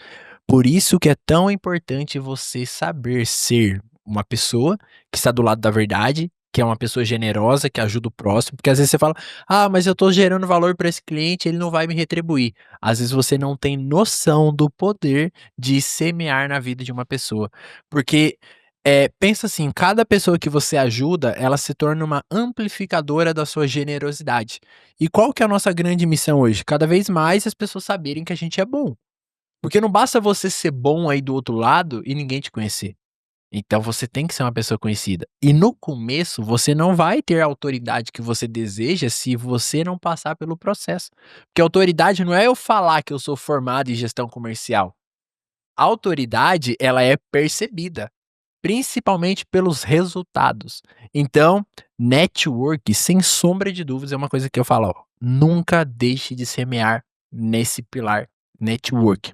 Por isso que é tão importante você saber ser uma pessoa que está do lado da verdade, que é uma pessoa generosa, que ajuda o próximo, porque às vezes você fala: "Ah, mas eu estou gerando valor para esse cliente, ele não vai me retribuir". Às vezes você não tem noção do poder de semear na vida de uma pessoa, porque, pensa assim, cada pessoa que você ajuda, ela se torna uma amplificadora da sua generosidade. E qual que é a nossa grande missão hoje? Cada vez mais as pessoas saberem que a gente é bom. Porque não basta você ser bom aí do outro lado e ninguém te conhecer. Então você tem que ser uma pessoa conhecida. E no começo você não vai ter a autoridade que você deseja se você não passar pelo processo. Porque autoridade não é eu falar que eu sou formado em gestão comercial. A autoridade, ela é percebida, principalmente pelos resultados. Então, network, sem sombra de dúvidas, é uma coisa que eu falo, ó, nunca deixe de semear nesse pilar network.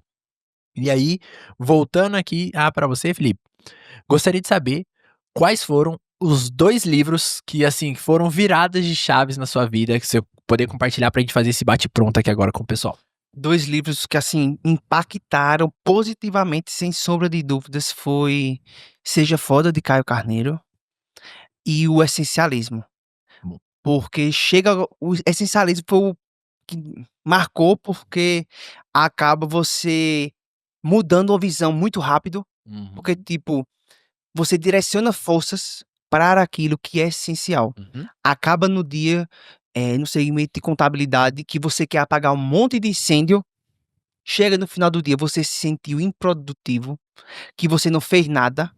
E aí, voltando aqui, para você, Felipe, gostaria de saber quais foram os 2 livros que, assim, foram viradas de chaves na sua vida, que você poder compartilhar pra gente fazer esse bate-pronto aqui agora com o pessoal. 2 livros que, assim, impactaram positivamente, sem sombra de dúvidas, foi Seja Foda, de Caio Carneiro, e o Essencialismo. Bom. Porque o essencialismo foi o que marcou, porque acaba você mudando uma visão muito rápido, porque, Uhum, tipo, você direciona forças para aquilo que é essencial. uhum, Acaba no dia, no segmento de contabilidade, que você quer apagar um monte de incêndio, chega no final do dia, você se sentiu improdutivo, que você não fez nada,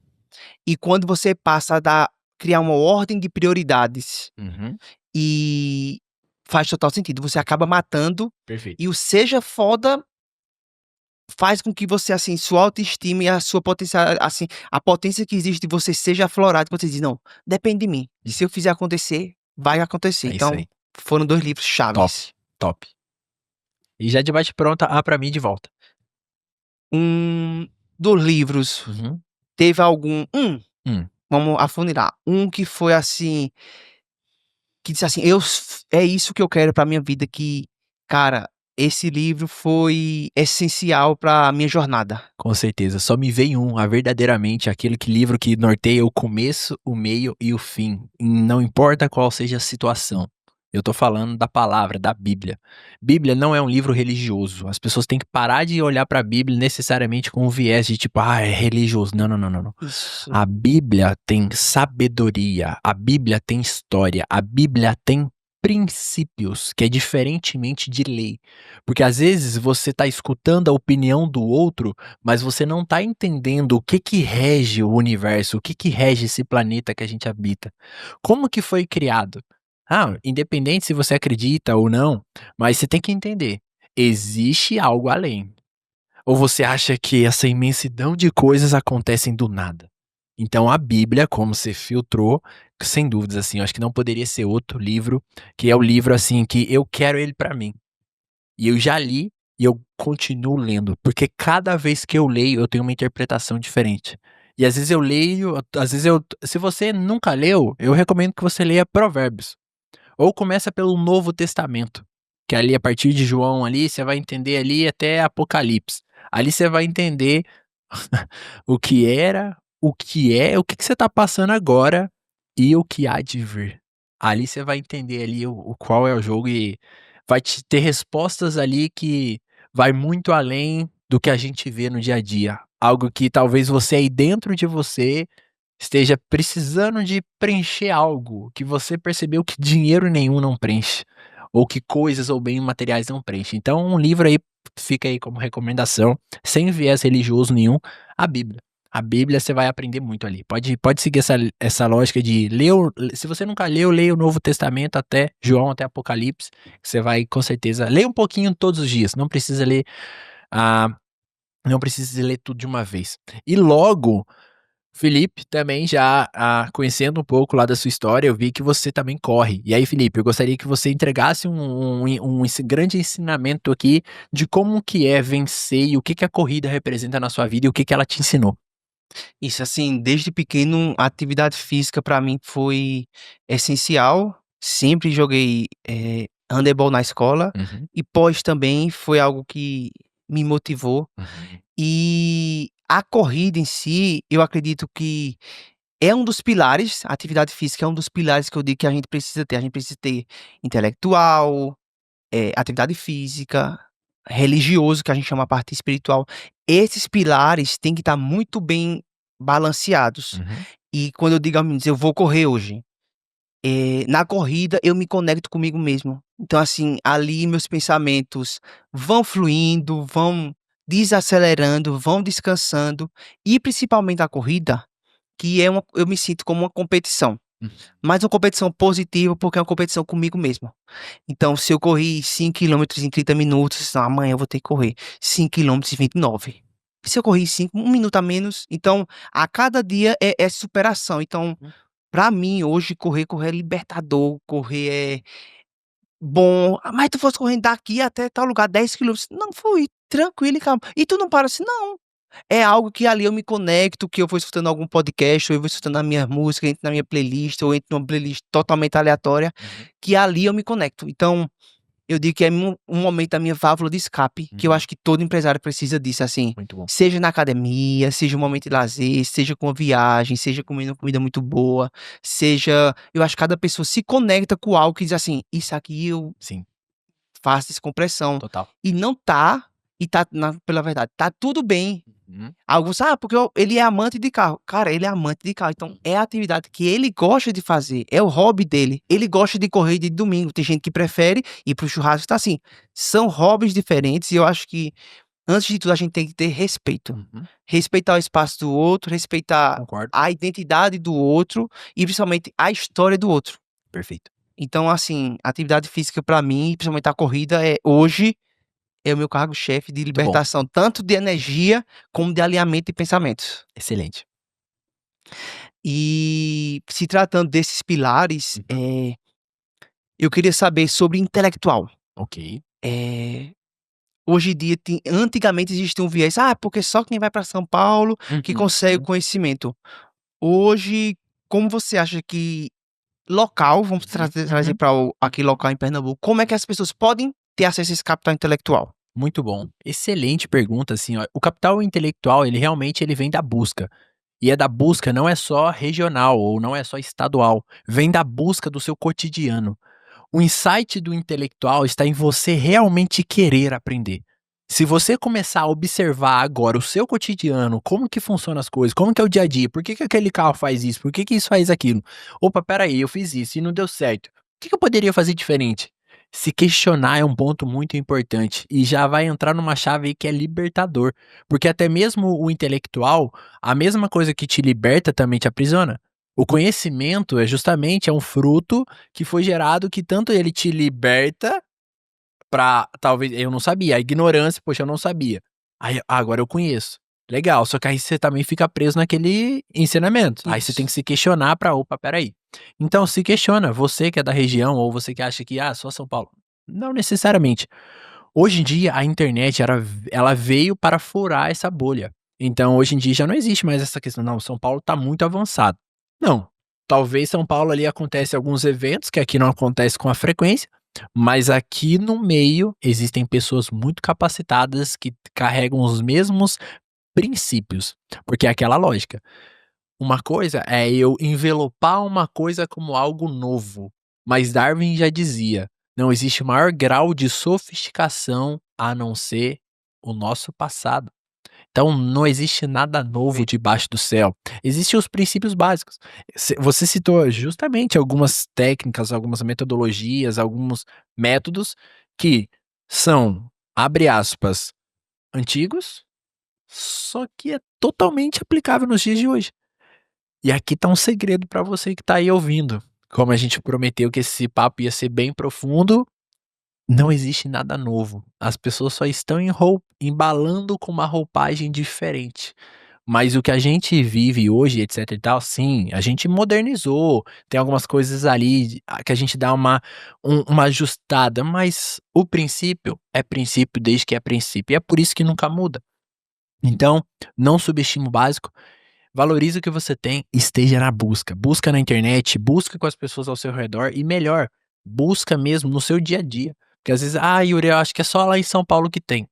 e quando você passa a criar uma ordem de prioridades, uhum. e faz total sentido, você acaba matando, Perfeito. e o seja foda faz com que você, assim, sua autoestima e a sua potencial, assim, a potência que existe de você seja aflorada, que você diz: "Não, depende de mim. Hum, Se eu fizer acontecer, vai acontecer". é isso Então, aí. foram 2 livros Top, chaves. top. E já de bate-pronto, pra mim de volta. Dos livros, Uhum. teve algum Hum. vamos afunilar, um que foi, assim, que disse assim, é isso que eu quero pra minha vida, que, cara, esse livro foi essencial pra minha jornada. Com certeza, só me veio um, verdadeiramente aquele livro que norteia o começo, o meio e o fim, não importa qual seja a situação. Eu tô falando da palavra, da Bíblia. Bíblia não é um livro religioso, as pessoas têm que parar de olhar pra Bíblia necessariamente com um viés de tipo: "Ah, é religioso", não, não, não, não, não. Isso. A Bíblia tem sabedoria, a Bíblia tem história, a Bíblia tem princípios, que é diferentemente de lei. Porque às vezes você tá escutando a opinião do outro, mas você não tá entendendo o que que rege o universo, o que que rege esse planeta que a gente habita. Como que foi criado? Ah, independente se você acredita ou não, mas você tem que entender, existe algo além. Ou você acha que essa imensidão de coisas acontecem do nada? Então a Bíblia, como você filtrou, sem dúvidas, assim, eu acho que não poderia ser outro livro, que é o livro, assim, que eu quero ele pra mim. E eu já li e eu continuo lendo, porque cada vez que eu leio, eu tenho uma interpretação diferente. E às vezes eu leio, às vezes eu se você nunca leu, eu recomendo que você leia Provérbios, ou começa pelo Novo Testamento, que ali a partir de João ali, você vai entender ali até Apocalipse. Ali você vai entender o que era, o que é, o que que você tá passando agora e o que há de vir. Ali você vai entender ali o qual é o jogo e vai te ter respostas ali que vai muito além do que a gente vê no dia a dia. Algo que talvez você aí dentro de você esteja precisando de preencher algo que você percebeu que dinheiro nenhum não preenche, ou que coisas ou bens materiais não preenchem. Então um livro aí fica aí como recomendação, sem viés religioso nenhum, a Bíblia. A Bíblia você vai aprender muito ali. Pode seguir essa lógica de ler se você nunca leu, leia o Novo Testamento até João, até Apocalipse, você vai com certeza ler um pouquinho todos os dias, não precisa ler, ah, não precisa ler tudo de uma vez. E logo Felipe, também já, conhecendo um pouco lá da sua história, eu vi que você também corre. E aí, Felipe, eu gostaria que você entregasse grande ensinamento aqui de como que é vencer e o que que a corrida representa na sua vida e o que que ela te ensinou. Isso, assim, desde pequeno, a atividade física pra mim foi essencial. Sempre joguei, handebol na escola Uhum, e pós também foi algo que me motivou. uhum, E a corrida em si, eu acredito que é um dos pilares, a atividade física é um dos pilares que eu digo que a gente precisa ter. A gente precisa ter intelectual, atividade física, religioso, que a gente chama a parte espiritual. Esses pilares têm que estar muito bem balanceados. uhum, E quando eu digo aos meninos: "Eu vou correr hoje", na corrida eu me conecto comigo mesmo. Então, assim, ali meus pensamentos vão fluindo, vão desacelerando, vão descansando e principalmente a corrida, que é uma eu me sinto como uma competição, uhum, mas uma competição positiva, porque é uma competição comigo mesmo. Então, se eu corri 5 quilômetros em 30 minutos, não, amanhã eu vou ter que correr 5 quilômetros em 29. Se eu corri 5, 1 minuto a menos, então a cada dia é superação. Então, uhum. pra mim hoje correr é libertador, correr é bom. "Ah, mas tu fosse correndo daqui até tal lugar 10 quilômetros", "Não, fui, tranquilo e calmo". "E tu não para assim?", "Não". É algo que ali eu me conecto, que eu vou escutando algum podcast, ou eu vou escutando a minha música, entro na minha playlist, ou entro numa playlist totalmente aleatória, Uhum, que ali eu me conecto. Então, eu digo que é um momento da minha válvula de escape, que eu uhum. acho que todo empresário precisa disso, assim, Muito bom. seja na academia, seja um momento de lazer, seja com uma viagem, seja comendo uma comida muito boa, seja eu acho que cada pessoa se conecta com algo que diz assim: "Isso aqui eu Sim, faço descompressão", total. e não tá, e tá na pela verdade, tá tudo bem. Uhum, Alguns: "Ah, porque ele é amante de carro". Cara, ele é amante de carro, então é a atividade que ele gosta de fazer, é o hobby dele. Ele gosta de correr de domingo, tem gente que prefere ir para o churrasco, então assim, são hobbies diferentes e eu acho que, antes de tudo, a gente tem que ter respeito. uhum. Respeitar o espaço do outro, respeitar Concordo, a identidade do outro e principalmente a história do outro. perfeito. Então assim, a atividade física pra mim, principalmente a corrida, hoje é o meu cargo-chefe de Muito bom, libertação, tanto de energia como de alinhamento de pensamentos. excelente. E se tratando desses pilares, Uhum. eu queria saber sobre intelectual. Ok. Eh, Hoje em dia antigamente existia um viés: "Ah, porque só quem vai para São Paulo que Uhum, consegue o uhum. conhecimento". Hoje, como você acha que local, vamos Uhum, trazer uhum. para aqui local em Pernambuco, como é que as pessoas podem ter acesso a esse capital intelectual? Muito bom. Excelente pergunta, assim, ó. O capital intelectual, ele realmente ele vem da busca. E é da busca, não é só regional ou não é só estadual. Vem da busca do seu cotidiano. O insight do intelectual está em você realmente querer aprender. Se você começar a observar agora o seu cotidiano, como que funciona as coisas, como que é o dia a dia, por que que aquele carro faz isso, por que que isso faz aquilo? Opa, espera aí, eu fiz isso e não deu certo. O que que eu poderia fazer diferente? Se questionar é um ponto muito importante e já vai entrar numa chave aí que é libertador, porque até mesmo o intelectual, a mesma coisa que te liberta também te aprisiona. O conhecimento é justamente um fruto que foi gerado que tanto ele te liberta pra talvez eu não sabia, a ignorância, poxa, eu não sabia. Aí, agora eu conheço. Legal, só que aí você também fica preso naquele ensinamento. Aí você tem Isso. que se questionar pra: "Opa, espera aí". Então se questiona, você que é da região ou você que acha que: "Ah, só São Paulo". Não necessariamente. Hoje em dia a internet ela veio para furar essa bolha. Então hoje em dia já não existe mais essa questão: "Não, São Paulo tá muito avançado". Não, talvez São Paulo ali acontece alguns eventos que aqui não acontece com a frequência, mas aqui no meio existem pessoas muito capacitadas que carregam os mesmos princípios, porque é aquela lógica, uma coisa é eu envelopar uma coisa como algo novo, mas Darwin já dizia: "Não existe maior grau de sofisticação a não ser o nosso passado". Então não existe nada novo debaixo do céu. Existem os princípios básicos. Você citou justamente algumas técnicas, algumas metodologias, alguns métodos que são, abre aspas, "antigos", só que é totalmente aplicável nos dias de hoje. E aqui tá um segredo pra você que tá aí ouvindo. Como a gente prometeu que esse papo ia ser bem profundo, não existe nada novo. As pessoas só estão embalando com uma roupagem diferente. Mas o que a gente vive hoje, etc e tal, sim, a gente modernizou, tem algumas coisas ali que a gente dá uma ajustada, mas o princípio é princípio desde que é princípio, e é por isso que nunca muda. Então, não subestime o básico, valorize o que você tem, esteja na busca. Busca na internet, busca com as pessoas ao seu redor e melhor, busca mesmo no seu dia a dia. Porque às vezes, ah, Yuri, eu acho que é só lá em São Paulo que tem.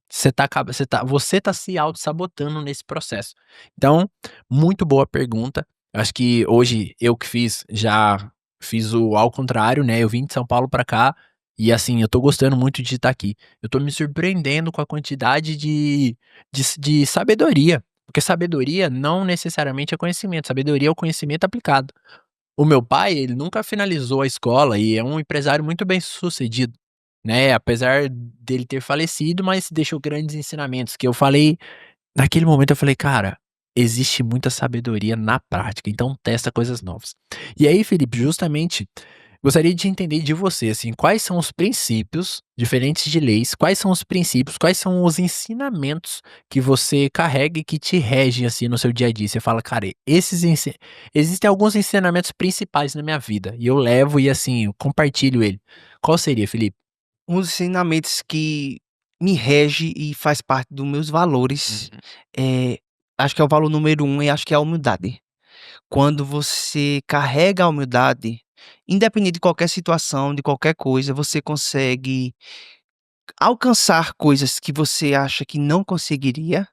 Você tá se auto-sabotando nesse processo. Então, muito boa pergunta. Eu acho que hoje eu que já fiz o ao contrário, né, eu vim de São Paulo pra cá, e assim, eu tô gostando muito de estar aqui. Eu tô me surpreendendo com a quantidade de sabedoria, porque sabedoria não necessariamente é conhecimento, sabedoria é o conhecimento aplicado. O meu pai, ele nunca finalizou a escola e é um empresário muito bem-sucedido, né, apesar dele ter falecido, mas deixou grandes ensinamentos que eu falei naquele momento eu falei: "Cara, existe muita sabedoria na prática, então testa coisas novas". E aí, Felipe, justamente, gostaria de entender de você, assim, quais são os princípios, diferentes de leis, quais são os princípios, quais são os ensinamentos que você carrega e que te regem, assim, no seu dia a dia? Você fala: "Cara, existem alguns ensinamentos principais na minha vida e eu levo e, assim, eu compartilho ele". Qual seria, Felipe? Um dos ensinamentos que me rege e faz parte dos meus valores, Uhum. é acho que é o valor número um e acho que é a humildade. Quando você carrega a humildade, independente de qualquer situação, de qualquer coisa, você consegue alcançar coisas que você acha que não conseguiria,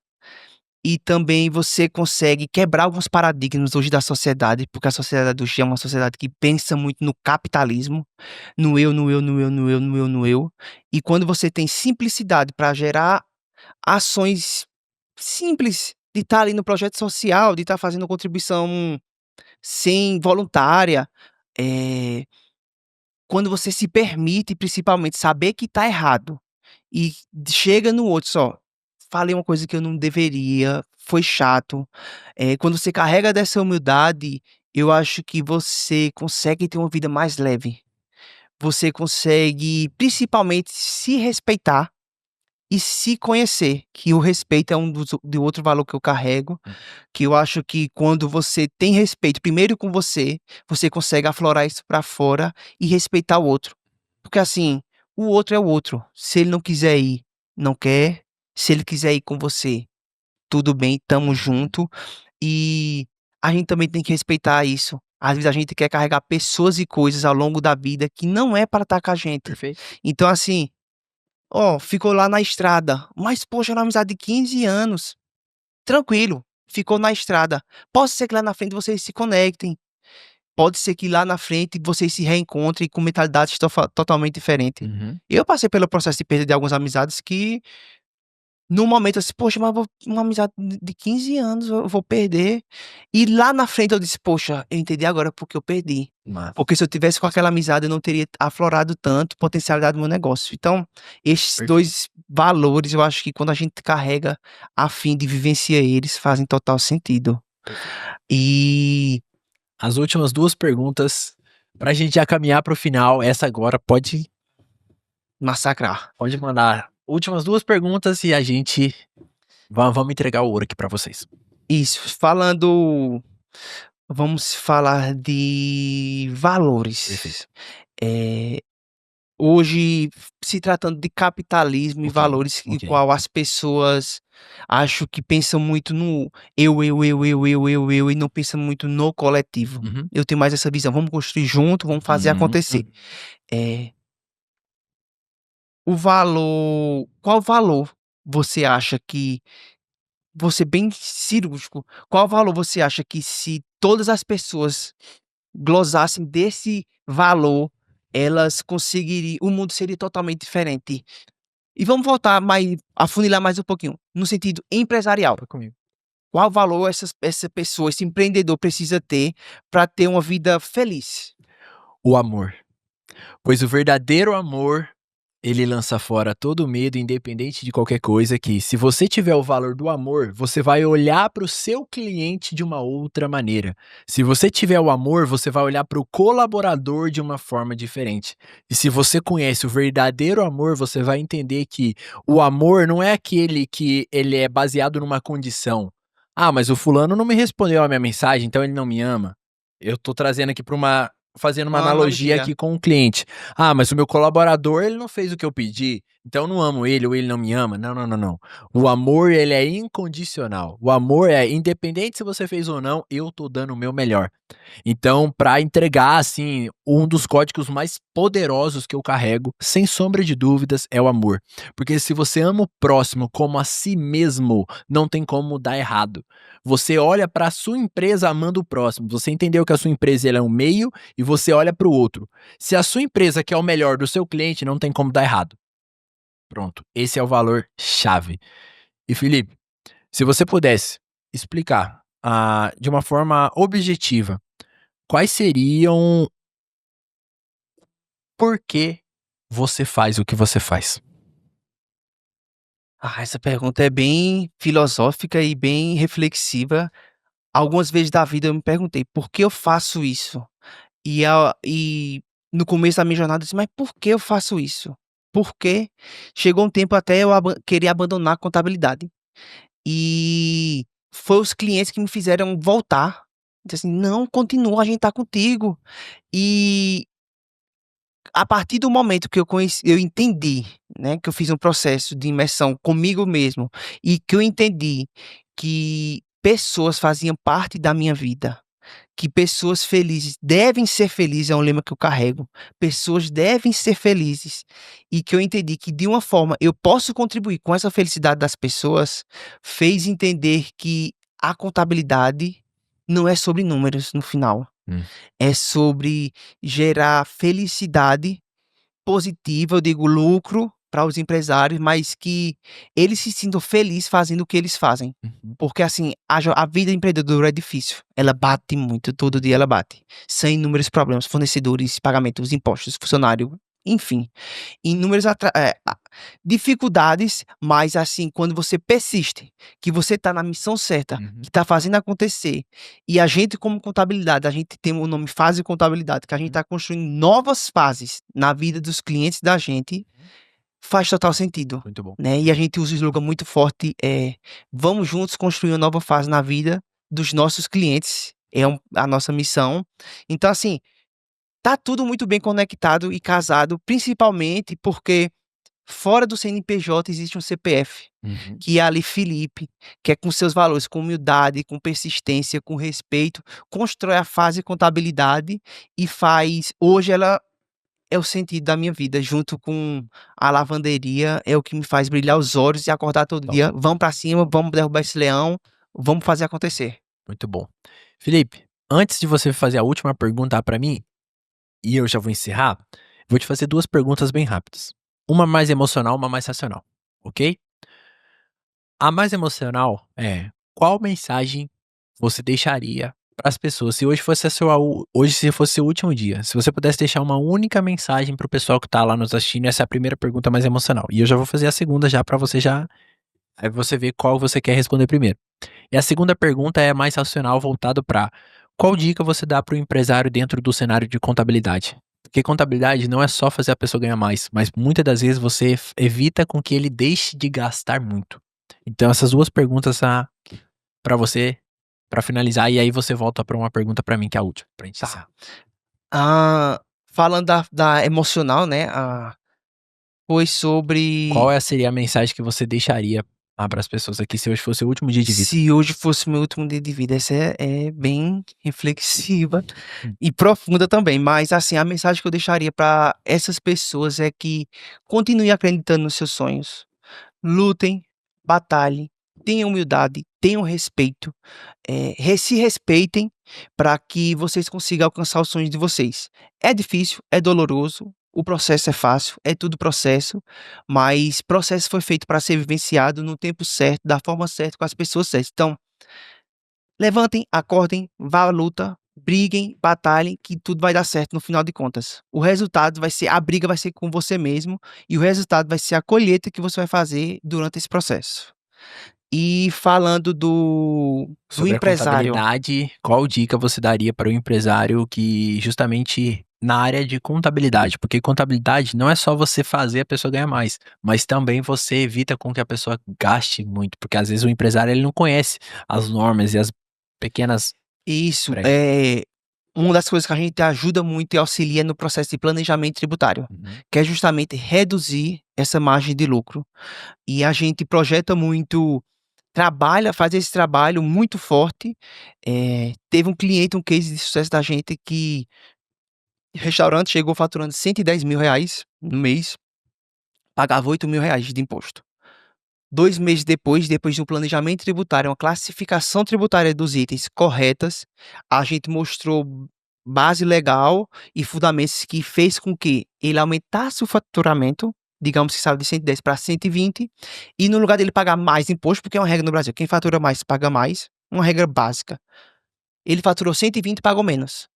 e também você consegue quebrar alguns paradigmas hoje da sociedade, porque a sociedade hoje é uma sociedade que pensa muito no capitalismo, no eu, no eu, no eu, no eu, no eu, no eu. E quando você tem simplicidade para gerar ações simples, de estar ali no projeto social, de estar fazendo contribuição sem voluntária, eh, quando você se permite, principalmente, saber que está errado e chega no outro só, falei uma coisa que eu não deveria, foi chato. Quando você carrega dessa humildade, eu acho que você consegue ter uma vida mais leve. Você consegue, principalmente, se respeitar e se conhecer, que o respeito é um dos de outro valor que eu carrego, que eu acho que quando você tem respeito primeiro com você, você consegue aflorar isso pra fora e respeitar o outro. Porque assim, o outro é o outro, se ele não quiser ir, não quer, se ele quiser ir com você, tudo bem, tamo Uhum. junto, e a gente também tem que respeitar isso. Às vezes a gente quer carregar pessoas e coisas ao longo da vida que não é para estar com a gente. Perfeito. Então, assim, ficou lá na estrada, mas poxa, era uma amizade de 15 anos. Tranquilo, ficou na estrada. Pode ser que lá na frente vocês se conectem. Pode ser que lá na frente vocês se reencontrem com mentalidades totalmente diferentes. Uhum. Eu passei pelo processo de perda de algumas amizades que, no momento, eu disse, poxa, mas uma amizade de 15 anos eu vou perder. E lá na frente eu disse, poxa, eu entendi agora porque eu perdi. Massa. Porque se eu tivesse com aquela amizade, eu não teria aflorado tanto potencialidade do meu negócio. Então, esses Perfeito. dois valores, eu acho que quando a gente carrega a fim de vivenciar eles, fazem total sentido. E As últimas 2 perguntas, pra gente já caminhar pro final, essa agora pode massacrar. mandar. Últimas 2 perguntas e a gente vamos entregar o ouro aqui pra vocês. Isso, vamos falar de valores. Perfeito. Hoje, se tratando de capitalismo e Ok, valores em ok. qual as pessoas acho que pensam muito no eu, e não pensam muito no coletivo. Uhum. Eu tenho mais essa visão, vamos construir junto, vamos fazer acontecer. Qual valor você acha que, vou ser bem cirúrgico, qual valor você acha que se todas as pessoas glosassem desse valor, elas conseguiriam, o mundo seria totalmente diferente? E vamos voltar mais, afunilar mais um pouquinho, no sentido empresarial. Foi comigo. Qual valor essa pessoa, esse empreendedor precisa ter para ter uma vida feliz? O amor. Pois o verdadeiro amor, ele lança fora todo o medo, independente de qualquer coisa, que se você tiver o valor do amor, você vai olhar para o seu cliente de uma outra maneira. Se você tiver o amor, você vai olhar para o colaborador de uma forma diferente. E se você conhece o verdadeiro amor, você vai entender que o amor não é aquele que ele é baseado numa condição. Ah, mas o fulano não me respondeu a minha mensagem, então ele não me ama. Eu tô trazendo aqui fazendo uma Uma analogia analogia. aqui com o cliente. Ah, mas o meu colaborador, ele não fez o que eu pedi, então eu não amo ele ou ele não me ama. Não, não, não, não. O amor, ele é incondicional. O amor é independente se você fez ou não, eu tô dando o meu melhor. Então, para entregar, assim, um dos códigos mais poderosos que eu carrego, sem sombra de dúvidas, é o amor. Porque se você ama o próximo como a si mesmo, não tem como dar errado. Você olha para a sua empresa amando o próximo. Você entendeu que a sua empresa ela é um meio e você olha para o outro. Se a sua empresa quer o melhor do seu cliente, não tem como dar errado. Pronto, esse é o valor chave. E Felipe, se você pudesse explicar de uma forma objetiva, quais seriam por que você faz o que você faz? Essa pergunta é bem filosófica e bem reflexiva. Algumas vezes da vida eu me perguntei: "Por que eu faço isso?" E no começo da minha jornada eu disse: "Mas por que eu faço isso? Por quê?" Chegou um tempo até eu querer abandonar a contabilidade. E foi os clientes que me fizeram voltar. Disse assim: "Não, continua, a gente tá contigo." E a partir do momento que eu entendi, né, que eu fiz um processo de imersão comigo mesmo e que eu entendi que pessoas faziam parte da minha vida, que pessoas felizes devem ser felizes, é um lema que eu carrego. Pessoas devem ser felizes. E que eu entendi que, de uma forma, eu posso contribuir com essa felicidade das pessoas, fez entender que a contabilidade não é sobre números no final. Hum. É sobre gerar felicidade positiva, eu digo lucro para os empresários, mas que eles se sintam felizes fazendo o que eles fazem. Uhum. Porque assim, a vida empreendedora é difícil. Ela bate muito, todo dia ela bate. São inúmeros problemas, fornecedores, pagamentos, impostos, funcionário, enfim, inúmeras dificuldades, mas assim, quando você persiste, que você está na missão certa, Uhum. que está fazendo acontecer, e a gente como contabilidade, a gente tem o nome fase contabilidade, que a gente está construindo novas fases na vida dos clientes da gente, faz total sentido, Muito bom. né? E a gente usa o slogan muito forte, vamos juntos construir uma nova fase na vida dos nossos clientes, a nossa missão. Então assim, tá tudo muito bem conectado e casado, principalmente porque Fora do CNPJ existe um CPF, Uhum. que é ali Felipe, que é com seus valores, com humildade, com persistência, com respeito, constrói a fase contabilidade e faz. Hoje ela é o sentido da minha vida, junto com a lavanderia, é o que me faz brilhar os olhos e acordar todo Top. dia. Vamos pra cima, vamos derrubar esse leão, vamos fazer acontecer. Muito bom. Felipe, antes de você fazer a última pergunta pra mim, e eu já vou encerrar, vou te fazer 2 perguntas bem rápidas. Uma mais emocional, uma mais racional, ok? A mais emocional é: qual mensagem você deixaria para as pessoas se hoje fosse a sua u hoje se fosse seu último dia? Se você pudesse deixar uma única mensagem para o pessoal que tá lá nos assistindo, essa é a primeira pergunta mais emocional. E eu já vou fazer a segunda já para você já aí você ver qual você quer responder primeiro. E a segunda pergunta é mais racional, voltado para: qual dica você dá para o empresário dentro do cenário de contabilidade? Porque contabilidade não é só fazer a pessoa ganhar mais, mas muitas das vezes você evita com que ele deixe de gastar muito. Então essas 2 perguntas para você, para finalizar, e aí você volta para uma pergunta para mim que é a última, pra gente Tá. encerrar. Falando da emocional, né? Foi Qual sobre seria a mensagem que você deixaria para as pessoas aqui se hoje fosse o último dia de vida? se hoje fosse meu último dia de vida. Essa é bem reflexiva Hum. e profunda também. Mas, assim, a mensagem que eu deixaria para essas pessoas é que continue acreditando nos seus sonhos, lutem, batalhem, tenham humildade, tenham respeito, se respeitem para que vocês consigam alcançar os sonhos de vocês. É difícil, é doloroso, o processo é fácil, é tudo processo, mas processo foi feito para ser vivenciado no tempo certo, da forma certa, com as pessoas certas. Então, levantem, acordem, vá à luta, briguem, batalhem, que tudo vai dar certo no final de contas. O resultado vai ser, a briga vai ser com você mesmo, e o resultado vai ser a colheita que você vai fazer durante esse processo. E falando do Sobre a empresário, contabilidade, qual dica você daria para o empresário que justamente na área de contabilidade? Porque contabilidade não é só você fazer a pessoa ganhar mais, mas também você evita com que a pessoa gaste muito, porque às vezes o empresário ele não conhece as normas e as pequenas isso peraí. é uma das coisas que a gente ajuda muito e auxilia no processo de planejamento tributário, Uhum. que é justamente reduzir essa margem de lucro. E a gente projeta muito, trabalha, faz esse trabalho muito forte. Teve um cliente, um case de sucesso da gente que o restaurante chegou faturando R$ 110.000 no mês, pagava R$ 8.000 de imposto. 2 meses depois de um planejamento tributário, uma classificação tributária dos itens corretas, a gente mostrou base legal e fundamentos que fez com que ele aumentasse o faturamento, digamos que saiu de 110 para 120, e no lugar dele pagar mais imposto, porque é uma regra no Brasil, quem fatura mais paga mais, uma regra básica. Ele faturou 120 e pagou menos.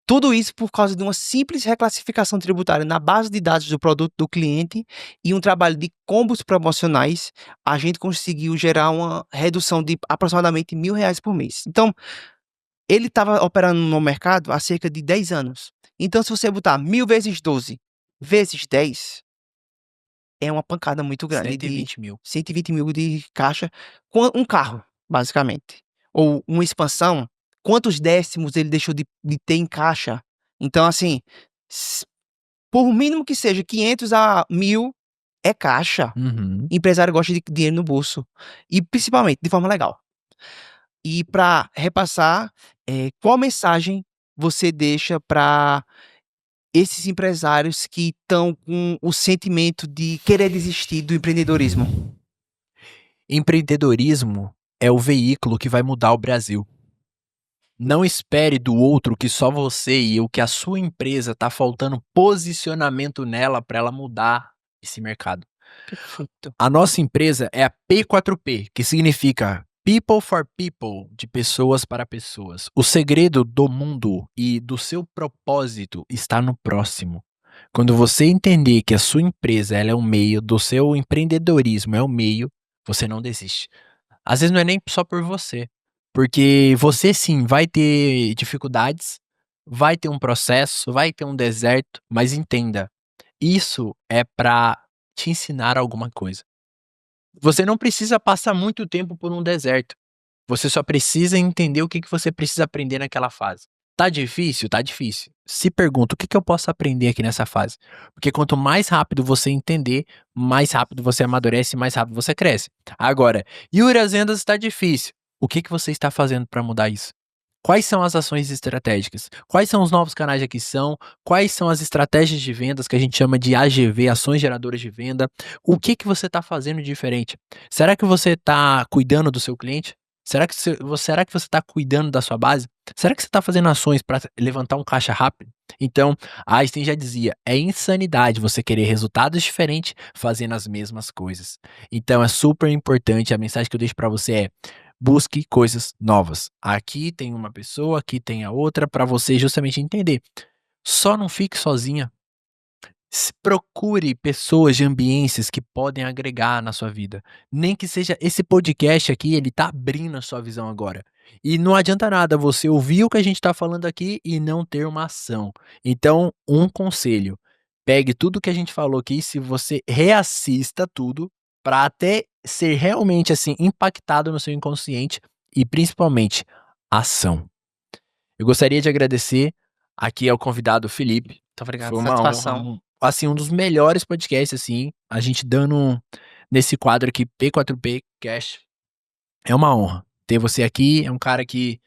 Tudo isso por causa de uma simples reclassificação tributária na base de dados do produto do cliente e um trabalho de combos promocionais, a gente conseguiu gerar uma redução de aproximadamente R$ 1.000 por mês. Então, ele estava operando no mercado há cerca de 10 anos. Então, se você botar 1.000 vezes 12 vezes 10, é uma pancada muito grande de 120.000. 120.000 de caixa com um carro, basicamente. Ou uma expansão, quantos décimos ele deixou de ter em caixa. Então, assim, por mínimo que seja 500 a 1.000, é caixa. Uhum. Empresário gosta de dinheiro no bolso. E principalmente de forma legal. E para repassar, qual mensagem você deixa para esses empresários que estão com o sentimento de querer desistir do empreendedorismo? Empreendedorismo é o veículo que vai mudar o Brasil. Não espere do outro que só você e o que a sua empresa tá faltando posicionamento nela para ela mudar esse mercado. Perfeito. A nossa empresa é a P4P, que significa People for People, de pessoas para pessoas. O segredo do mundo e do seu propósito está no próximo. Quando você entender que a sua empresa ela é um meio, do seu empreendedorismo é um meio, você não desiste. Às vezes não é nem só por você, porque você sim vai ter dificuldades, vai ter um processo, vai ter um deserto, mas entenda, isso é para te ensinar alguma coisa. Você não precisa passar muito tempo por um deserto, você só precisa entender o que você precisa aprender naquela fase. Tá difícil? Tá difícil. Se pergunta, o que que eu posso aprender aqui nessa fase? Porque quanto mais rápido você entender, mais rápido você amadurece, mais rápido você cresce. Agora, Yuri, as vendas está difícil. O que que você está fazendo para mudar isso? Quais são as ações estratégicas? Quais são os novos canais de aquisição? Quais são as estratégias de vendas que a gente chama de AGV, ações geradoras de venda? O que que você está fazendo de diferente? Será que você está cuidando do seu cliente? Será que você está cuidando da sua base? Será que você está fazendo ações para levantar um caixa rápido? Então, Einstein já dizia: é insanidade você querer resultados diferentes fazendo as mesmas coisas. Então, é super importante. A mensagem que eu deixo para você é: busque coisas novas. Aqui tem uma pessoa, aqui tem a outra, para você justamente entender. Só não fique sozinha. Procure pessoas de ambiências que podem agregar na sua vida. Nem que seja esse podcast aqui, ele tá abrindo a sua visão agora. E não adianta nada você ouvir o que a gente tá falando aqui e não ter uma ação. Então, um conselho: pegue tudo que a gente falou aqui, se você reassista tudo, para até ser realmente assim impactado no seu inconsciente e principalmente ação. Eu gostaria de agradecer aqui ao convidado Felipe. Muito obrigado, Foi uma honra, satisfação. assim, um dos melhores podcasts, assim, a gente dando nesse quadro aqui, P4P Cash. É uma honra ter você aqui, é um cara que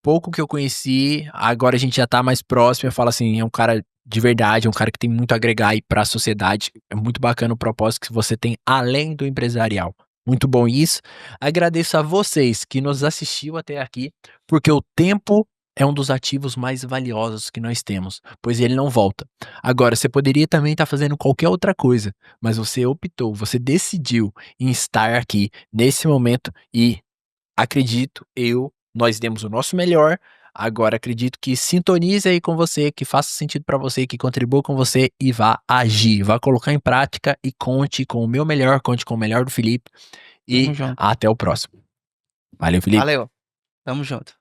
pouco que eu conheci, agora a gente já tá mais próximo, eu falo assim, é um cara de verdade, é um cara que tem muito a agregar aí pra sociedade, é muito bacana o propósito que você tem além do empresarial. Muito bom isso. Agradeço a vocês que nos assistiu até aqui, porque o tempo é um dos ativos mais valiosos que nós temos, pois ele não volta. Agora, você poderia também estar fazendo qualquer outra coisa, mas você optou, você decidiu em estar aqui nesse momento e acredito nós demos o nosso melhor. Agora acredito que sintonize aí com você, que faça sentido para você, que contribua com você e vá agir, vá colocar em prática e conte com o meu melhor, conte com o melhor do Felipe Tamo e junto. até o próximo. Valeu, Felipe. Valeu, tamo junto.